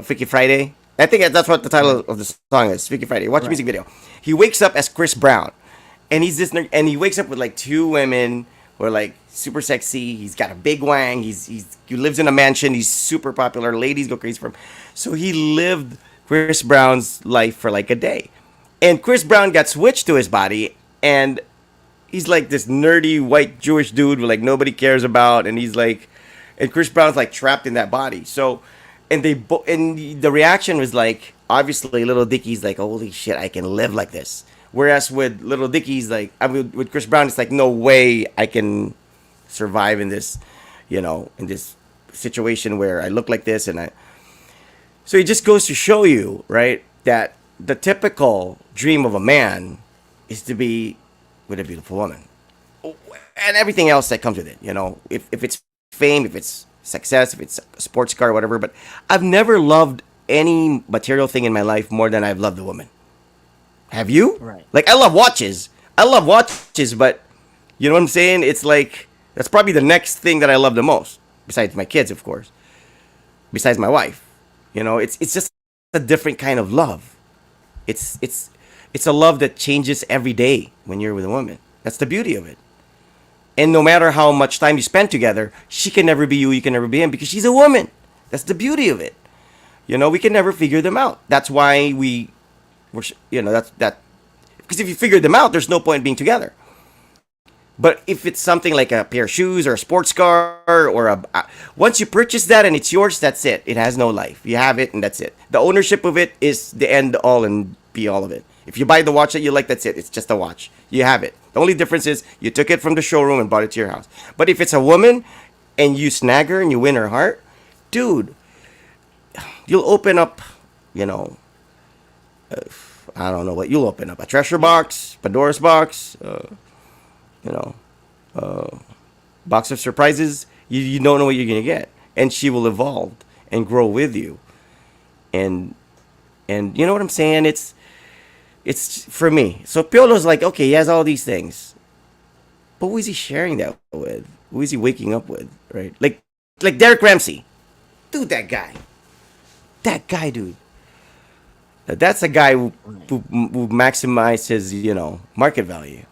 A: Freaky Friday. I think that's what the title
B: Right,
A: of the song is. Freaky Friday. Watch the
B: right.
A: music video. He wakes up as Chris Brown, and and he wakes up with like two women who are like super sexy. He's got a big wang. He lives in a mansion. He's super popular. Ladies go crazy for him. So he lived Chris Brown's life for like a day, and Chris Brown got switched to his body, and he's like this nerdy white Jewish dude who like nobody cares about, and he's like, and Chris Brown's like trapped in that body. So, and the reaction was like, obviously, Little Dicky's like, holy shit, I can live like this. Whereas with Little Dicky's like, I mean, with Chris Brown, it's like, no way I can survive in this, in this situation where I look like this, and I. So it just goes to show you, right, that the typical dream of a man is to be with a beautiful woman and everything else that comes with it. If it's fame, if it's success, if it's a sports car, whatever. But I've never loved any material thing in my life more than I've loved a woman. Have you?
B: Right.
A: Like, I love watches. But you know what I'm saying? It's like that's probably the next thing that I love the most, besides my kids, of course. Besides my wife, it's just a different kind of love. It's a love that changes every day when you're with a woman. That's the beauty of it. And no matter how much time you spend together, she can never be you, you can never be him because she's a woman. That's the beauty of it. We can never figure them out. That's why that's that. Because if you figure them out, there's no point in being together. But if it's something like a pair of shoes or a sports car or once you purchase that and it's yours, that's it. It has no life. You have it and that's it. The ownership of it is the end all and be all of it. If you buy the watch that you like, that's it. It's just a watch. You have it. The only difference is you took it from the showroom and brought it to your house. But if it's a woman and you snag her and you win her heart, dude, you'll open up, you know, I don't know what you'll open up, a treasure box, Pandora's box, you know, box of surprises. You don't know what you're gonna get, and she will evolve and grow with you, and you know what I'm saying. It's for me. So Piolo's like, okay, he has all these things, but who is he sharing that with? Who is he waking up with? Right? Like Derek Ramsey, dude. That guy, dude. That's a guy
B: Right.
A: who maximized his market value.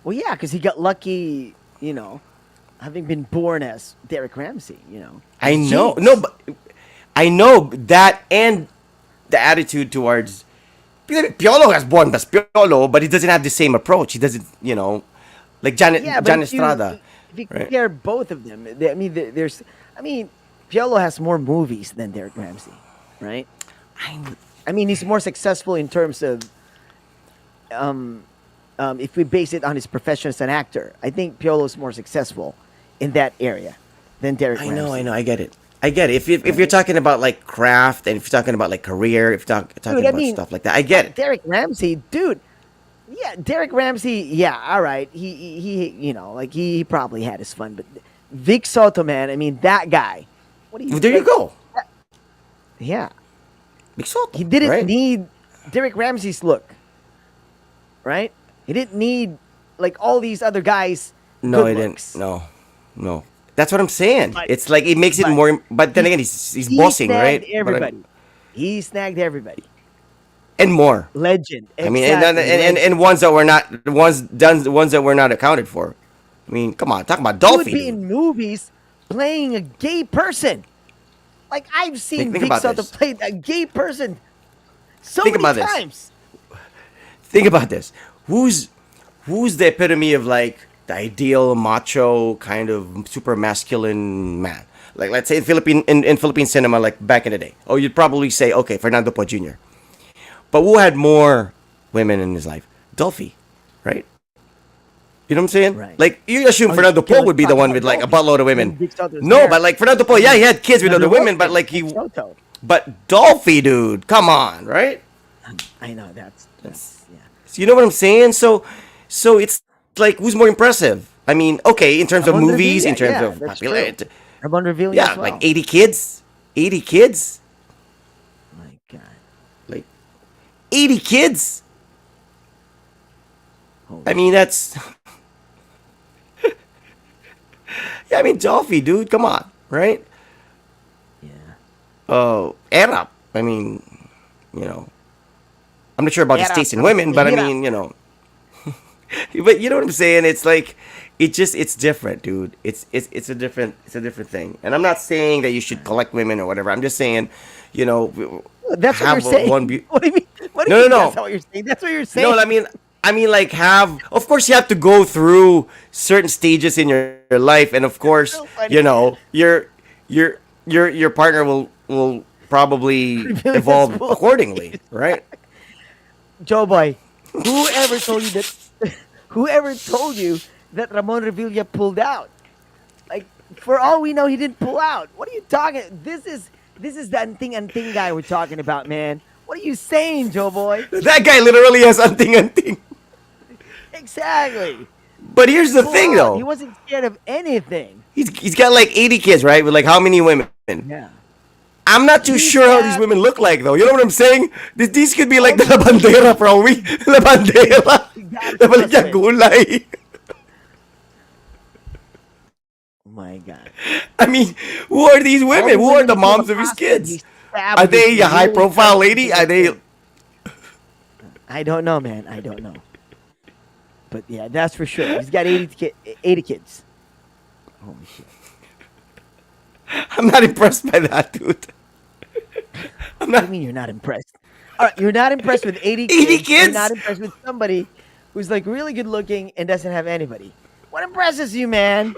B: Well, yeah, because he got lucky, having been born as Derek Ramsey.
A: I
B: His
A: know, no,
B: genes.
A: but I know that, and the attitude towards Piolo has born as Piolo, but he doesn't have the same approach. He doesn't, like
B: Yeah, but
A: Jan
B: if you
A: Estrada,
B: if you
A: right?
B: compare both of them, I mean, I mean, Piolo has more movies than Derek Ramsey, right?
A: I
B: I mean, he's more successful in terms of um, if we base it on his profession as an actor. I think Piolo's more successful in that area than Derek
A: I
B: Ramsey,
A: know, I get it. I get it. If you're
B: right?
A: talking about like craft, and if you're talking about like career, if you're
B: Dude,
A: talking
B: I
A: about
B: mean,
A: stuff like that, I get it.
B: Derek Ramsey, dude. Yeah, Derek Ramsey. Yeah, all right. Like he probably had his fun, but Vic Soto, man. I mean, that guy. What do you
A: Well, there you
B: like?
A: go,
B: Yeah,
A: Big
B: he
A: Soto,
B: didn't
A: right?
B: need Derek Ramsey's look, right? He didn't need like all these other guys'
A: No,
B: good
A: I didn't.
B: looks,
A: No, no. That's what I'm saying.
B: but
A: It's like it makes it
B: but
A: more. But then
B: he
A: again, he's
B: he
A: bossing,
B: snagged
A: right?
B: everybody. He snagged everybody.
A: And more.
B: Legend,
A: I mean,
B: exactly, legend.
A: and ones that were not ones that were not accounted for. I mean, come on, talk about
B: He would
A: Dolphy,
B: be
A: dude.
B: in movies playing a gay person. Like I've seen
A: Think
B: Vic
A: about
B: Soto
A: this.
B: play a gay person so
A: Think
B: many
A: about this.
B: times.
A: Think about this. Who's the epitome of like the ideal macho kind of super masculine man? Like let's say in Philippine cinema, like back in the day. Oh, you'd probably say okay, Fernando Po Jr. But who had more women in his life? Dolphy, right? You know what I'm saying?
B: Right.
A: Like you assume
B: Oh,
A: Fernando
B: you're
A: Po would be the
B: talking
A: one
B: about
A: with like a
B: Dolphy.
A: buttload of
B: When
A: women.
B: Vic Soto's
A: No,
B: there,
A: but like Fernando Po,
B: I
A: yeah, he
B: mean,
A: had kids with
B: another
A: other women, but
B: Wilson,
A: like
B: Vic Soto.
A: but Dolphy, dude, come on, right?
B: I know
A: That's,
B: that's yeah.
A: so you know what I'm saying? So it's like who's more impressive? I mean, okay, in terms of
B: Ramon
A: movies, in
B: Revilla,
A: terms
B: yeah,
A: of
B: that's true.
A: popularity,
B: Ramon Revilla
A: yeah,
B: as
A: like
B: well.
A: 80 kids, 80 kids,
B: My God,
A: like 80 kids. I
B: holy
A: mean,
B: shit.
A: that's yeah. I mean, Dolphy, dude, come on, right?
B: Yeah.
A: Oh, Arab. I mean, you know, I'm not sure about his
B: Era
A: taste in women, but I
B: Hira.
A: mean, but you know what I'm saying? It's like it's different, dude. It's a different thing. And I'm not saying that you should collect women or whatever. I'm just saying,
B: That's what you're
A: have
B: saying.
A: one.
B: What do you mean? What do
A: No,
B: you
A: no,
B: mean? That's
A: no,
B: not what you're saying. That's what you're
A: no.
B: saying.
A: I mean, like have. Of course, you have to go through certain stages in your life, and of course,
B: So funny.
A: your partner will probably
B: Revilla's
A: evolve
B: pool.
A: accordingly, right?
B: Joe Boy, whoever told you that? Whoever told you that Ramon Revilla pulled out? Like, for all we know, he didn't pull out. What are you talking? This is the anting guy we're talking about, man. What are you saying, Joe Boy?
A: That guy literally has anting anting.
B: Exactly.
A: But here's the
B: Pull
A: thing,
B: out. He
A: though.
B: wasn't scared of anything.
A: He's got like 80 kids, right? With like how many women?
B: Yeah.
A: I'm not too
B: He's
A: sure how these
B: got
A: women look like, though. You know what I'm saying? These could be
B: all
A: like the
B: these women.
A: labandera for all we. Labandera.
B: You gotta
A: Nabalik niya
B: trust me.
A: gulay.
B: Oh my God.
A: I mean, who are these
B: All
A: women?
B: the
A: Who are
B: women
A: the
B: he came
A: moms of his
B: across that he
A: kids?
B: stabbed
A: Are
B: with
A: they a high
B: really
A: profile
B: sharp
A: lady? Are
B: two-edged
A: they.
B: sword. I don't know, man. I don't know. But yeah, that's for sure. He's got 80 kids. Holy shit.
A: I'm not impressed by that, dude. I'm
B: What do you
A: not.
B: mean you're not impressed? All right, you're not impressed with 80
A: 80
B: kids and not
A: kids?
B: impressed with somebody who's like really good looking and doesn't have anybody. What impresses you, man?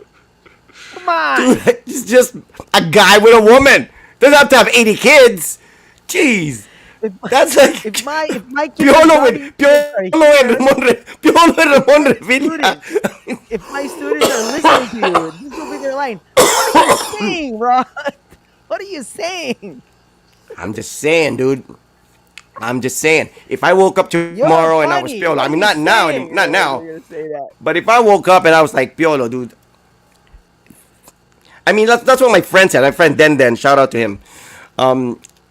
B: Come on.
A: Dude, it's just a guy with a woman. Doesn't have to have 80 kids. Jeez.
B: If,
A: That's like
B: if my kids are sorry,
A: Piolo and
B: here,
A: Piolo and
B: if
A: Ramon
B: my
A: Revilla.
B: students if my students are listening to you, this will be their line. What are you saying, Rod? What are you saying?
A: I'm just saying, dude. I'm just saying, if I woke up
B: You're
A: tomorrow and I was
B: funny.
A: Piolo, I
B: What are
A: mean,
B: you
A: not now,
B: saying?
A: not now,
B: You're gonna say that.
A: but if I woke up and I was like Piolo, dude, I mean, that's what my friend said. My friend Den, shout out to him.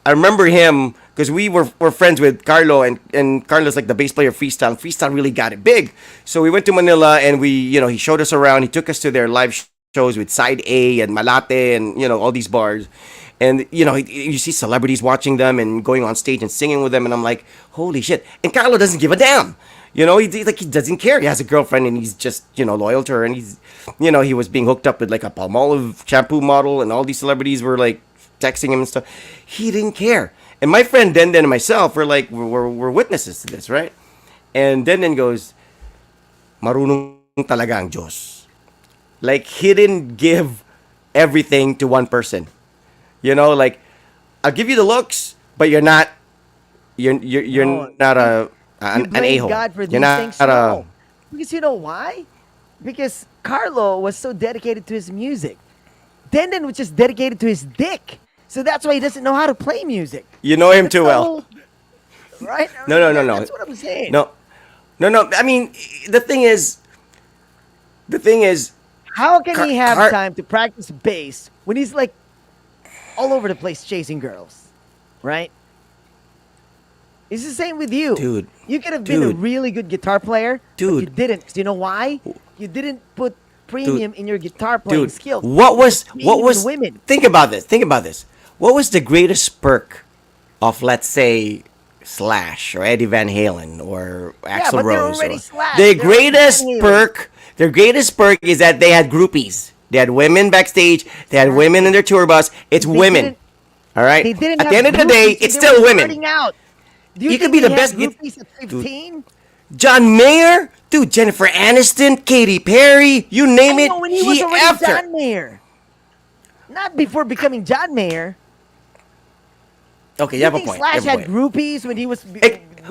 A: I remember him because were friends with Carlo, and Carlo's like the bass player of Freestyle. Freestyle really got it big. So we went to Manila and he showed us around. He took us to their live shows with Side A and Malate and, all these bars. And, you see celebrities watching them and going on stage and singing with them. And I'm like, holy shit. And Carlo doesn't give a damn. He doesn't care. He has a girlfriend and he's just, loyal to her. And he was being hooked up with like a Palmolive shampoo model, and all these celebrities were like texting him and stuff. He didn't care. And my friend Den and myself were like, we're witnesses to this, right? And Den goes, marunong talaga ang Diyos. Like, he didn't give everything to one person. Like, I'll give you the looks, but you're
B: No,
A: not
B: you,
A: an
B: blame
A: a-hole.
B: God for
A: You're
B: these
A: not
B: things.
A: a
B: No, because you know why? Because Carlo was so dedicated to his music. Denden was just dedicated to his dick. So that's why he doesn't know how to play music.
A: you know him
B: That's
A: too
B: the
A: well.
B: whole right.
A: No, no, no, no.
B: That's what I'm saying.
A: No. No, no. I mean, the thing is the thing is
B: How can
A: car,
B: he have
A: car
B: time to practice bass when he's like all over the place chasing girls? Right? It's the same with you.
A: dude,
B: You could have been a
A: dude,
B: really good guitar player, but you
A: dude,
B: didn't. 'Cause you know why? You didn't put
A: dude,
B: premium in your guitar playing
A: dude.
B: skills.
A: What
B: Even
A: was
B: women.
A: think about this. Think about this. What was the greatest perk of, let's say, Slash or Eddie Van Halen or
B: Yeah,
A: Axl
B: but they're
A: Rose?
B: already
A: Or
B: Slash.
A: the
B: They're already Van
A: greatest
B: Halen.
A: perk, their greatest perk is that they had groupies. They had women backstage. They had women in
B: Exactly.
A: their tour bus. It's
B: They
A: women.
B: didn't.
A: All right.
B: They didn't
A: At the
B: have
A: end of the day,
B: groupies when
A: it's
B: they were
A: still women.
B: starting out. Do you
A: You could
B: think
A: be the
B: they had
A: best.
B: groupies at
A: Dude,
B: 15?
A: John Mayer, dude, Jennifer Aniston, Katy Perry, you
B: I
A: name it,
B: know when he was
A: he
B: already
A: effed her.
B: John Mayer, not before becoming John Mayer.
A: Okay, you
B: You
A: have a
B: think
A: point. You
B: Slash
A: have a
B: had
A: point.
B: groupies when he was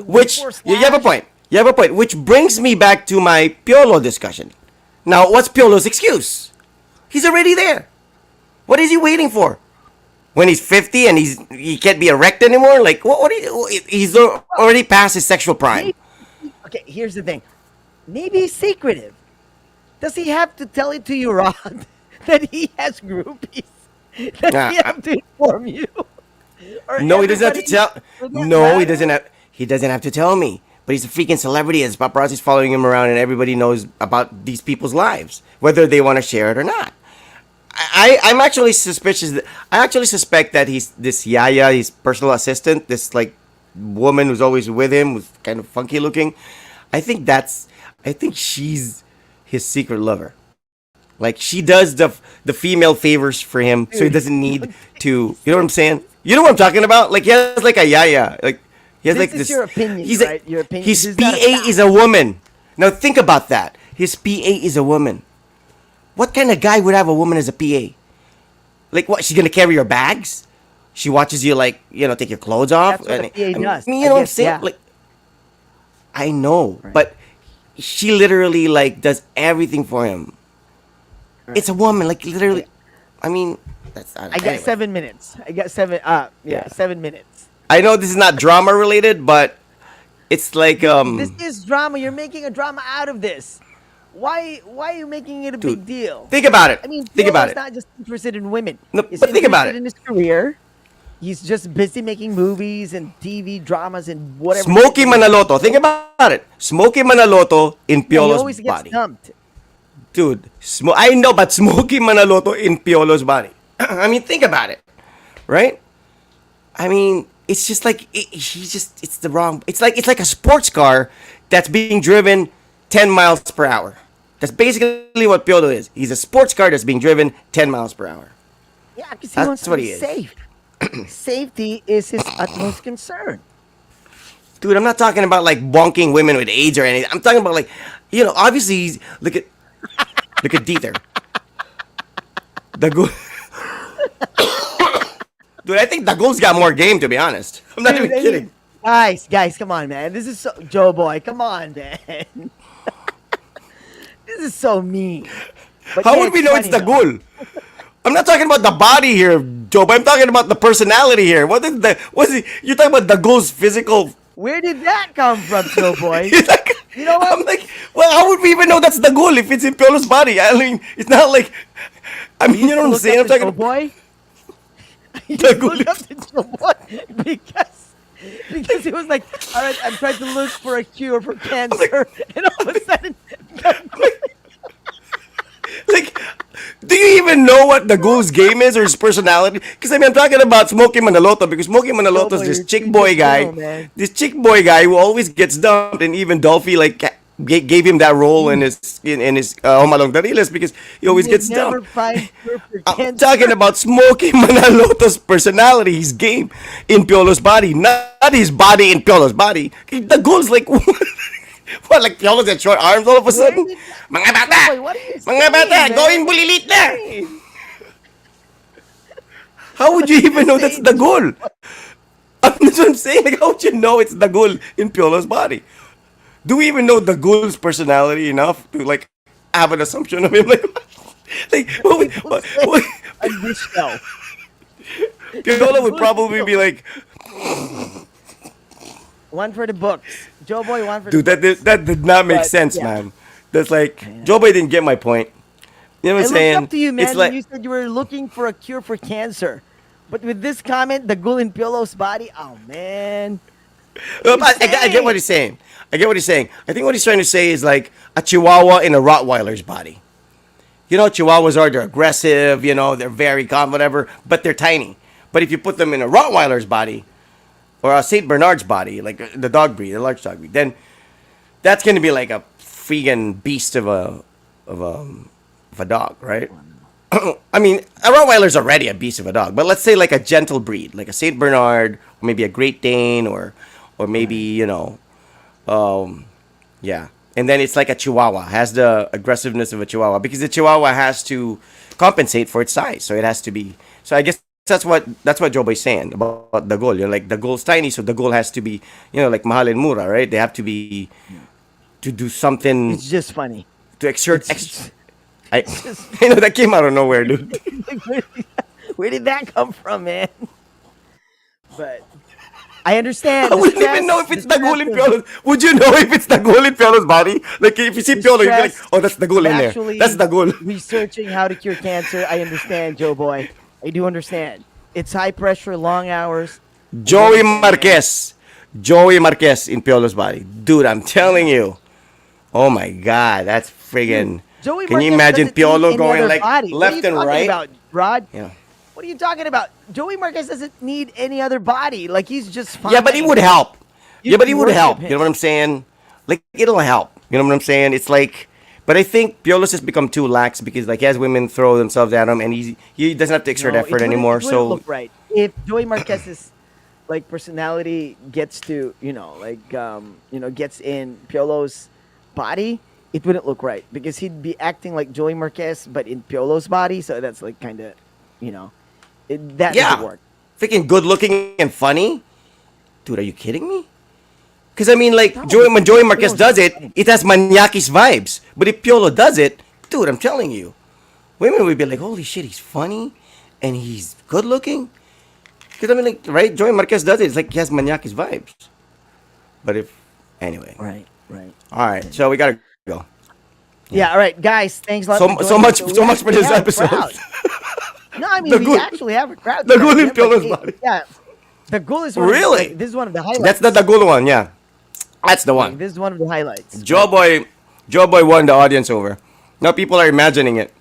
A: Which
B: before
A: you have a
B: Slash?
A: point. You have a point. Which brings me back to my Piolo discussion. Now, what's Piolo's excuse? He's already there. What is he waiting for? When he's 50 and he can't be erect anymore? Like, he's already past his sexual prime.
B: Maybe, okay, here's the thing. Maybe he's secretive. Does he have to tell it to you, Rod, that he has groupies? Does
A: Nah,
B: he have to inform you? Or
A: no, he doesn't have to
B: everybody
A: tell.
B: for that
A: No, he doesn't
B: matter?
A: have. He doesn't have to tell me. But he's a freaking celebrity. His paparazzi's following him around, and everybody knows about these people's lives, whether they want to share it or not. I'm actually suspicious. I actually suspect that he's this Yaya, his personal assistant, this like woman who's always with him, who's kind of funky looking. I think that's. I think she's his secret lover. Like, she does the female favors for him, so he
B: Dude,
A: doesn't need
B: don't take
A: to.
B: this
A: You know what I'm saying? You know what I'm talking about? Like, he has like a Yaya. Like, he has
B: This
A: like
B: is
A: this.
B: your opinion,
A: He's a,
B: right? Your opinion. This
A: his
B: is not a
A: PA
B: fact.
A: is a woman. Now think about that. His PA is a woman. What kind of guy would have a woman as a PA? Like, what? She's gonna carry your bags? She watches you, like, take your clothes off.
B: That's what a
A: And
B: PA does.
A: you
B: I
A: know what I'm
B: guess,
A: saying?
B: yeah.
A: Like, I know,
B: Right.
A: but she literally like does everything for him.
B: Right.
A: It's a woman, like, literally. I mean, that's
B: I got
A: anyway.
B: 7 minutes. I got seven. Yeah,
A: Yeah,
B: 7 minutes.
A: I know this is not drama related, but it's like
B: This is drama. You're making a drama out of this. Why are you making it a
A: dude,
B: big deal?
A: think about it.
B: I mean,
A: Think about
B: Piolo's
A: it.
B: not just interested in women.
A: No,
B: He's
A: but think about
B: interested
A: it.
B: in his career. He's just busy making movies and TV dramas and whatever.
A: Smokey Manaloto. Think about it. Smokey Manaloto in
B: Yeah, he
A: Piolo's
B: always gets
A: body.
B: dumped.
A: Dude, I know, but Smokey Manaloto in Piolo's body. I mean, think about it, right? I mean, it's just like it's the wrong. It's like a sports car that's being driven 10 miles per hour. That's basically what Piolo is. He's a sports car that's being driven 10 miles per hour.
B: Yeah, because he
A: That's
B: wants to
A: what
B: be
A: he is.
B: safe. Safety is his utmost concern.
A: Dude, I'm not talking about like bonking women with AIDS or anything. I'm talking about, like, obviously look at Dieter. The goal. Dude, I think the goal's got more game, to be honest. I'm not
B: Dude,
A: even
B: I
A: kidding.
B: mean, guys, come on, man. This is so Joe boy. Come on, man. This is so mean. But
A: How
B: yeah,
A: would we
B: it's
A: know it's
B: funny,
A: the
B: though.
A: goal? I'm not talking about the body here, Joe, but I'm talking about the personality here. What is the what's it? You're talking about the ghoul's physical.
B: Where did that come from, Joe Boy?
A: It's like,
B: You know what?
A: I'm like, well, how would we even know that's the ghoul if it's in Piolo's body? I mean, it's not like, I
B: I
A: mean, you
B: used
A: know
B: to
A: what I'm
B: look
A: saying?
B: up
A: I'm
B: to
A: talking
B: Joe
A: about
B: Boy. I
A: the
B: used to
A: ghoul.
B: look up to Joe Boy because he was like, all right, I'm trying to look for a cure for
A: I'm like,
B: cancer, and all of a sudden, the
A: I'm like, do you even know what the ghoul's game is or his personality? Because I mean, I'm talking about Smokey Manaloto because Smokey
B: Joe
A: Manaloto is
B: Boy,
A: this
B: you're
A: chick
B: too
A: boy guy,
B: judgmental, man.
A: who always gets dumped, and even Dolphy like gave him that role in
B: You
A: his Home Along Dariles because he
B: you
A: always
B: would
A: gets
B: never
A: dumped.
B: find cure for
A: I'm talking
B: cancer.
A: about Smokey Manaloto's personality, his game in Piolo's body, not his body in Piolo's body. The goal's like, what, like Piolo's got short arms all of a
B: Where
A: sudden?
B: did that,
A: Mga
B: Joe
A: bata!
B: Boy? What are you
A: Mga
B: saying,
A: bata,
B: man?
A: going
B: What are you
A: bulilit na!
B: saying?
A: How would
B: What
A: you
B: are you
A: even know that's
B: saying,
A: the
B: Joe
A: goal?
B: Boy?
A: That's what I'm saying. Like, how would you know it's the goal in Piolo's body? Do we even know the goal's personality enough to like have an assumption of him? Like what,
B: People say
A: what,
B: on this show, the
A: Piolo would
B: good
A: probably be
B: pillow.
A: like,
B: One for the books, Joe Boy. One for the
A: dude,
B: books.
A: that did not make
B: But
A: sense,
B: yeah,
A: man. That's like
B: man.
A: Joe Boy didn't get my point. You know what
B: I
A: I'm
B: looked up
A: saying?
B: to you,
A: It's
B: man, when
A: like
B: you said you were looking for a cure for cancer. But with this comment, the ghoul in Piolo's body, oh man, what are you
A: I get what
B: saying?
A: he's saying. I get what he's saying. I think what he's trying to say is like a Chihuahua in a Rottweiler's body. You know, Chihuahuas they're aggressive. You know, they're very calm, whatever, but they're tiny. But if you put them in a Rottweiler's body or a Saint Bernard's body, like the dog breed, the large dog breed, then that's gonna be like a freaking beast of a of a dog, right? I mean, a Rottweiler's already a beast of a dog, but let's say like a gentle breed, like a Saint Bernard, or maybe a Great Dane, or maybe
B: Right.
A: yeah. And then it's like a Chihuahua has the aggressiveness of a Chihuahua because the Chihuahua has to compensate for its size, so it has to be. So I guess that's what Joe Boy's saying about the goal. You know, like the goal's tiny, so the goal has to be like Mahal and Mura, right? They have to be to do something
B: It's just funny.
A: to exert
B: It's
A: extra.
B: just,
A: I
B: it's just
A: I know that came out of nowhere, dude.
B: like, where did that come from, man? But I understand
A: I wouldn't even know if
B: the
A: it's the
B: stress
A: goal in
B: of
A: Piolo's. Would you know if it's the goal in Piolo's body? Like if you see
B: the
A: Piolo, you'd be like,
B: stress
A: "Oh, that's the goal
B: of
A: in there. That's
B: actually
A: the goal."
B: researching how to cure cancer. I understand, Joe Boy. I do understand. It's high pressure, long hours. I do
A: Joey
B: understand, man.
A: Marquez, Joey Marquez in Piolo's body, dude. I'm telling you. Oh my God, that's
B: Dude,
A: friggin'.
B: Joey
A: Can you
B: Marquez
A: imagine
B: doesn't need
A: Piolo
B: any
A: going
B: other
A: like
B: body. What are you
A: left and
B: talking
A: right?
B: about, Rod?
A: Yeah.
B: What are you talking about? Joey Marquez doesn't need any other body. Like he's just
A: Yeah, but it would
B: fine.
A: help.
B: You
A: Yeah, but it
B: can
A: would
B: worship
A: help. You know
B: him.
A: what I'm saying? Like it'll help. You know what I'm saying? It's like, but I think Piolo's just become too lax because like he has women throw themselves at him, and he doesn't have to exert
B: No,
A: effort anymore.
B: it wouldn't
A: So
B: look right if Joey Marquez's like personality gets to gets in Piolo's body. It wouldn't look right because he'd be acting like Joey Marquez, but in Piolo's body. So that's like kind of, you know, that doesn't
A: yeah,
B: work.
A: freaking good looking and funny, dude. Are you kidding me? Because I mean, like
B: No, because
A: When Joey Marquez
B: Piolo's
A: does
B: not
A: it,
B: funny.
A: it has maniakis vibes. But if Piolo does it, dude, I'm telling you, women would be like, "Holy shit, he's funny, and he's good looking." Because I mean, like, right? Joey Marquez does it. It's like he has maniakis vibes. But if anyway,
B: Right, right.
A: all right. So we gotta go.
B: Yeah, all right, guys. Thanks a lot for
A: So
B: joining.
A: much
B: So we
A: so much for
B: actually
A: this
B: have a
A: episode.
B: crowd. No, I
A: the
B: mean we
A: good
B: actually have a crowd
A: the
B: tonight.
A: good
B: We
A: in
B: have like
A: Piolo's
B: eight.
A: body.
B: Yeah, the goal is one of
A: Really?
B: like this is one of the
A: That's not the
B: highlights.
A: good one. Yeah, that's the
B: Like
A: one.
B: this is one of the highlights.
A: Joe
B: But
A: Boy, Joe Boy won the audience over. Now people are imagining it.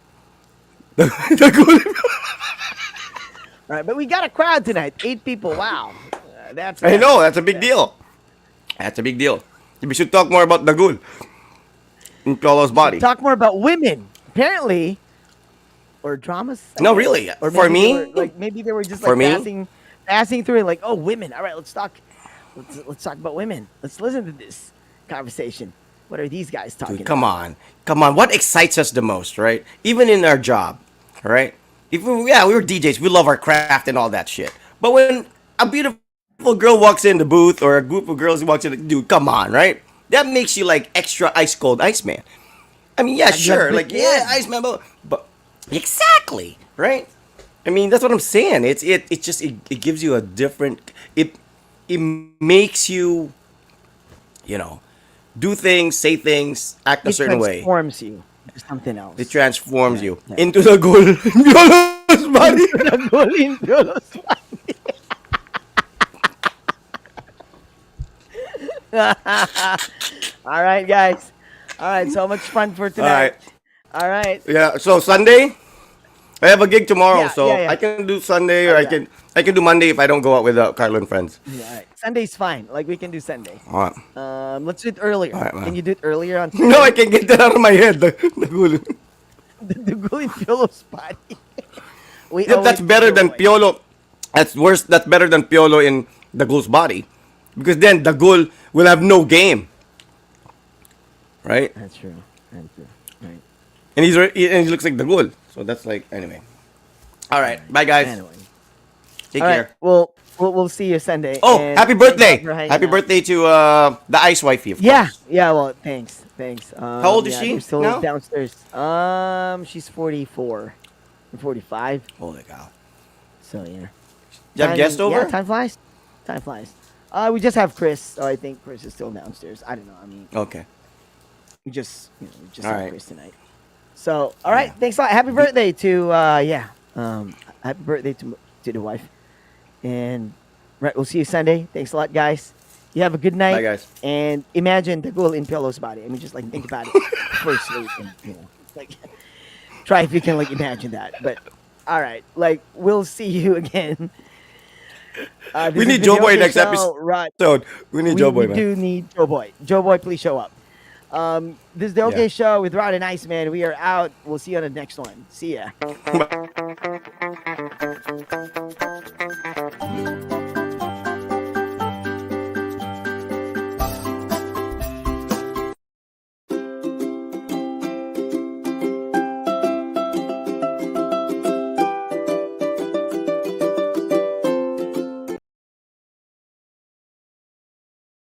A: The good.
B: all right, but we got a crowd tonight. 8 people. Wow,
A: I know that's a big
B: that's
A: deal. That's a big deal. We should talk more about the ghoul in Piolo's
B: we should
A: body.
B: talk more about women. Apparently, or dramas. I
A: No,
B: guess.
A: really.
B: Or
A: For me,
B: maybe they were just
A: for
B: like
A: me,
B: passing through it. Like, oh, women. All right, let's talk. Let's talk about women. Let's listen to this conversation. What are these guys
A: dude,
B: talking
A: come
B: about?
A: on, come on. What excites us the most, right? Even in our job, all right? If we were DJs, we love our craft and all that shit. But when a beautiful girl walks in the booth or a group of girls walks in, dude, come on, right? That makes you like extra ice cold Iceman. I mean, yeah, sure, like yeah,
B: Magnificent.
A: Iceman, but exactly. right? I mean, that's what I'm saying. It gives you a different. It makes you, you know, do things, say things, act a
B: It
A: certain way.
B: transforms you to something
A: It
B: else.
A: transforms
B: Right.
A: you
B: Yeah.
A: into the ghoul. Yolo's body.
B: Into the golden Piolo's All right, guys. All right, so much fun for
A: All right.
B: tonight. All right.
A: Yeah. So Sunday, I have a gig tomorrow,
B: Yeah, yeah,
A: so I
B: yeah.
A: can do Sunday or
B: Yeah.
A: I can do Monday if I don't go out with Carlo and friends.
B: Yeah, all right. Sunday's fine. Like we can do Sunday.
A: All right.
B: Let's do it
A: All
B: earlier.
A: right,
B: Can
A: man.
B: you do it earlier on
A: No, I
B: Sunday?
A: can get that out of my head. The ghoul.
B: The golden Piolo's body. We
A: Yep,
B: owe
A: that's
B: it to
A: better
B: Joe
A: than
B: Boy.
A: Piolo. That's worse. That's better than Piolo in the ghoul's body, because then the ghoul will have no game, right?
B: That's true. That's true. Right.
A: And he looks like the ghoul. So that's like anyway. All
B: All
A: right,
B: right.
A: bye guys.
B: Anyway.
A: Take
B: All right.
A: care.
B: We'll see you Sunday.
A: Oh,
B: And
A: happy
B: thanks a lot
A: birthday!
B: for hanging
A: Happy
B: out.
A: birthday to the ice wifey, of
B: Yeah.
A: course.
B: Yeah. Well, thanks. Thanks.
A: How old is
B: Yeah, they're
A: she
B: still
A: now?
B: downstairs. She's 44. I'm 45.
A: Holy cow!
B: So yeah.
A: You have guests
B: Yeah,
A: over?
B: time flies. Time flies. We just have Chris. So I think Chris is still downstairs. I don't know. I mean,
A: Okay.
B: we just
A: All
B: have
A: right.
B: Chris tonight. So all right.
A: Yeah.
B: Thanks a lot. Happy birthday to happy birthday to the wife. And right, we'll see you Sunday. Thanks a lot, guys. You have a good
A: Bye
B: night.
A: guys.
B: And imagine the ghoul in Pillow's body. I mean, just like think about it before you sleep. And, like try if you can like imagine that. But all right, like we'll see you again.
A: We
B: This has
A: need
B: been
A: Joe
B: the
A: Boy
B: OK
A: next
B: Show. Right.
A: episode. We need Joe
B: We
A: Boy, man.
B: do need Joe Boy. Joe Boy, please show up. This is the OK
A: Yeah.
B: Show with Rod and Iceman. We are out. We'll see you on the next one. See ya.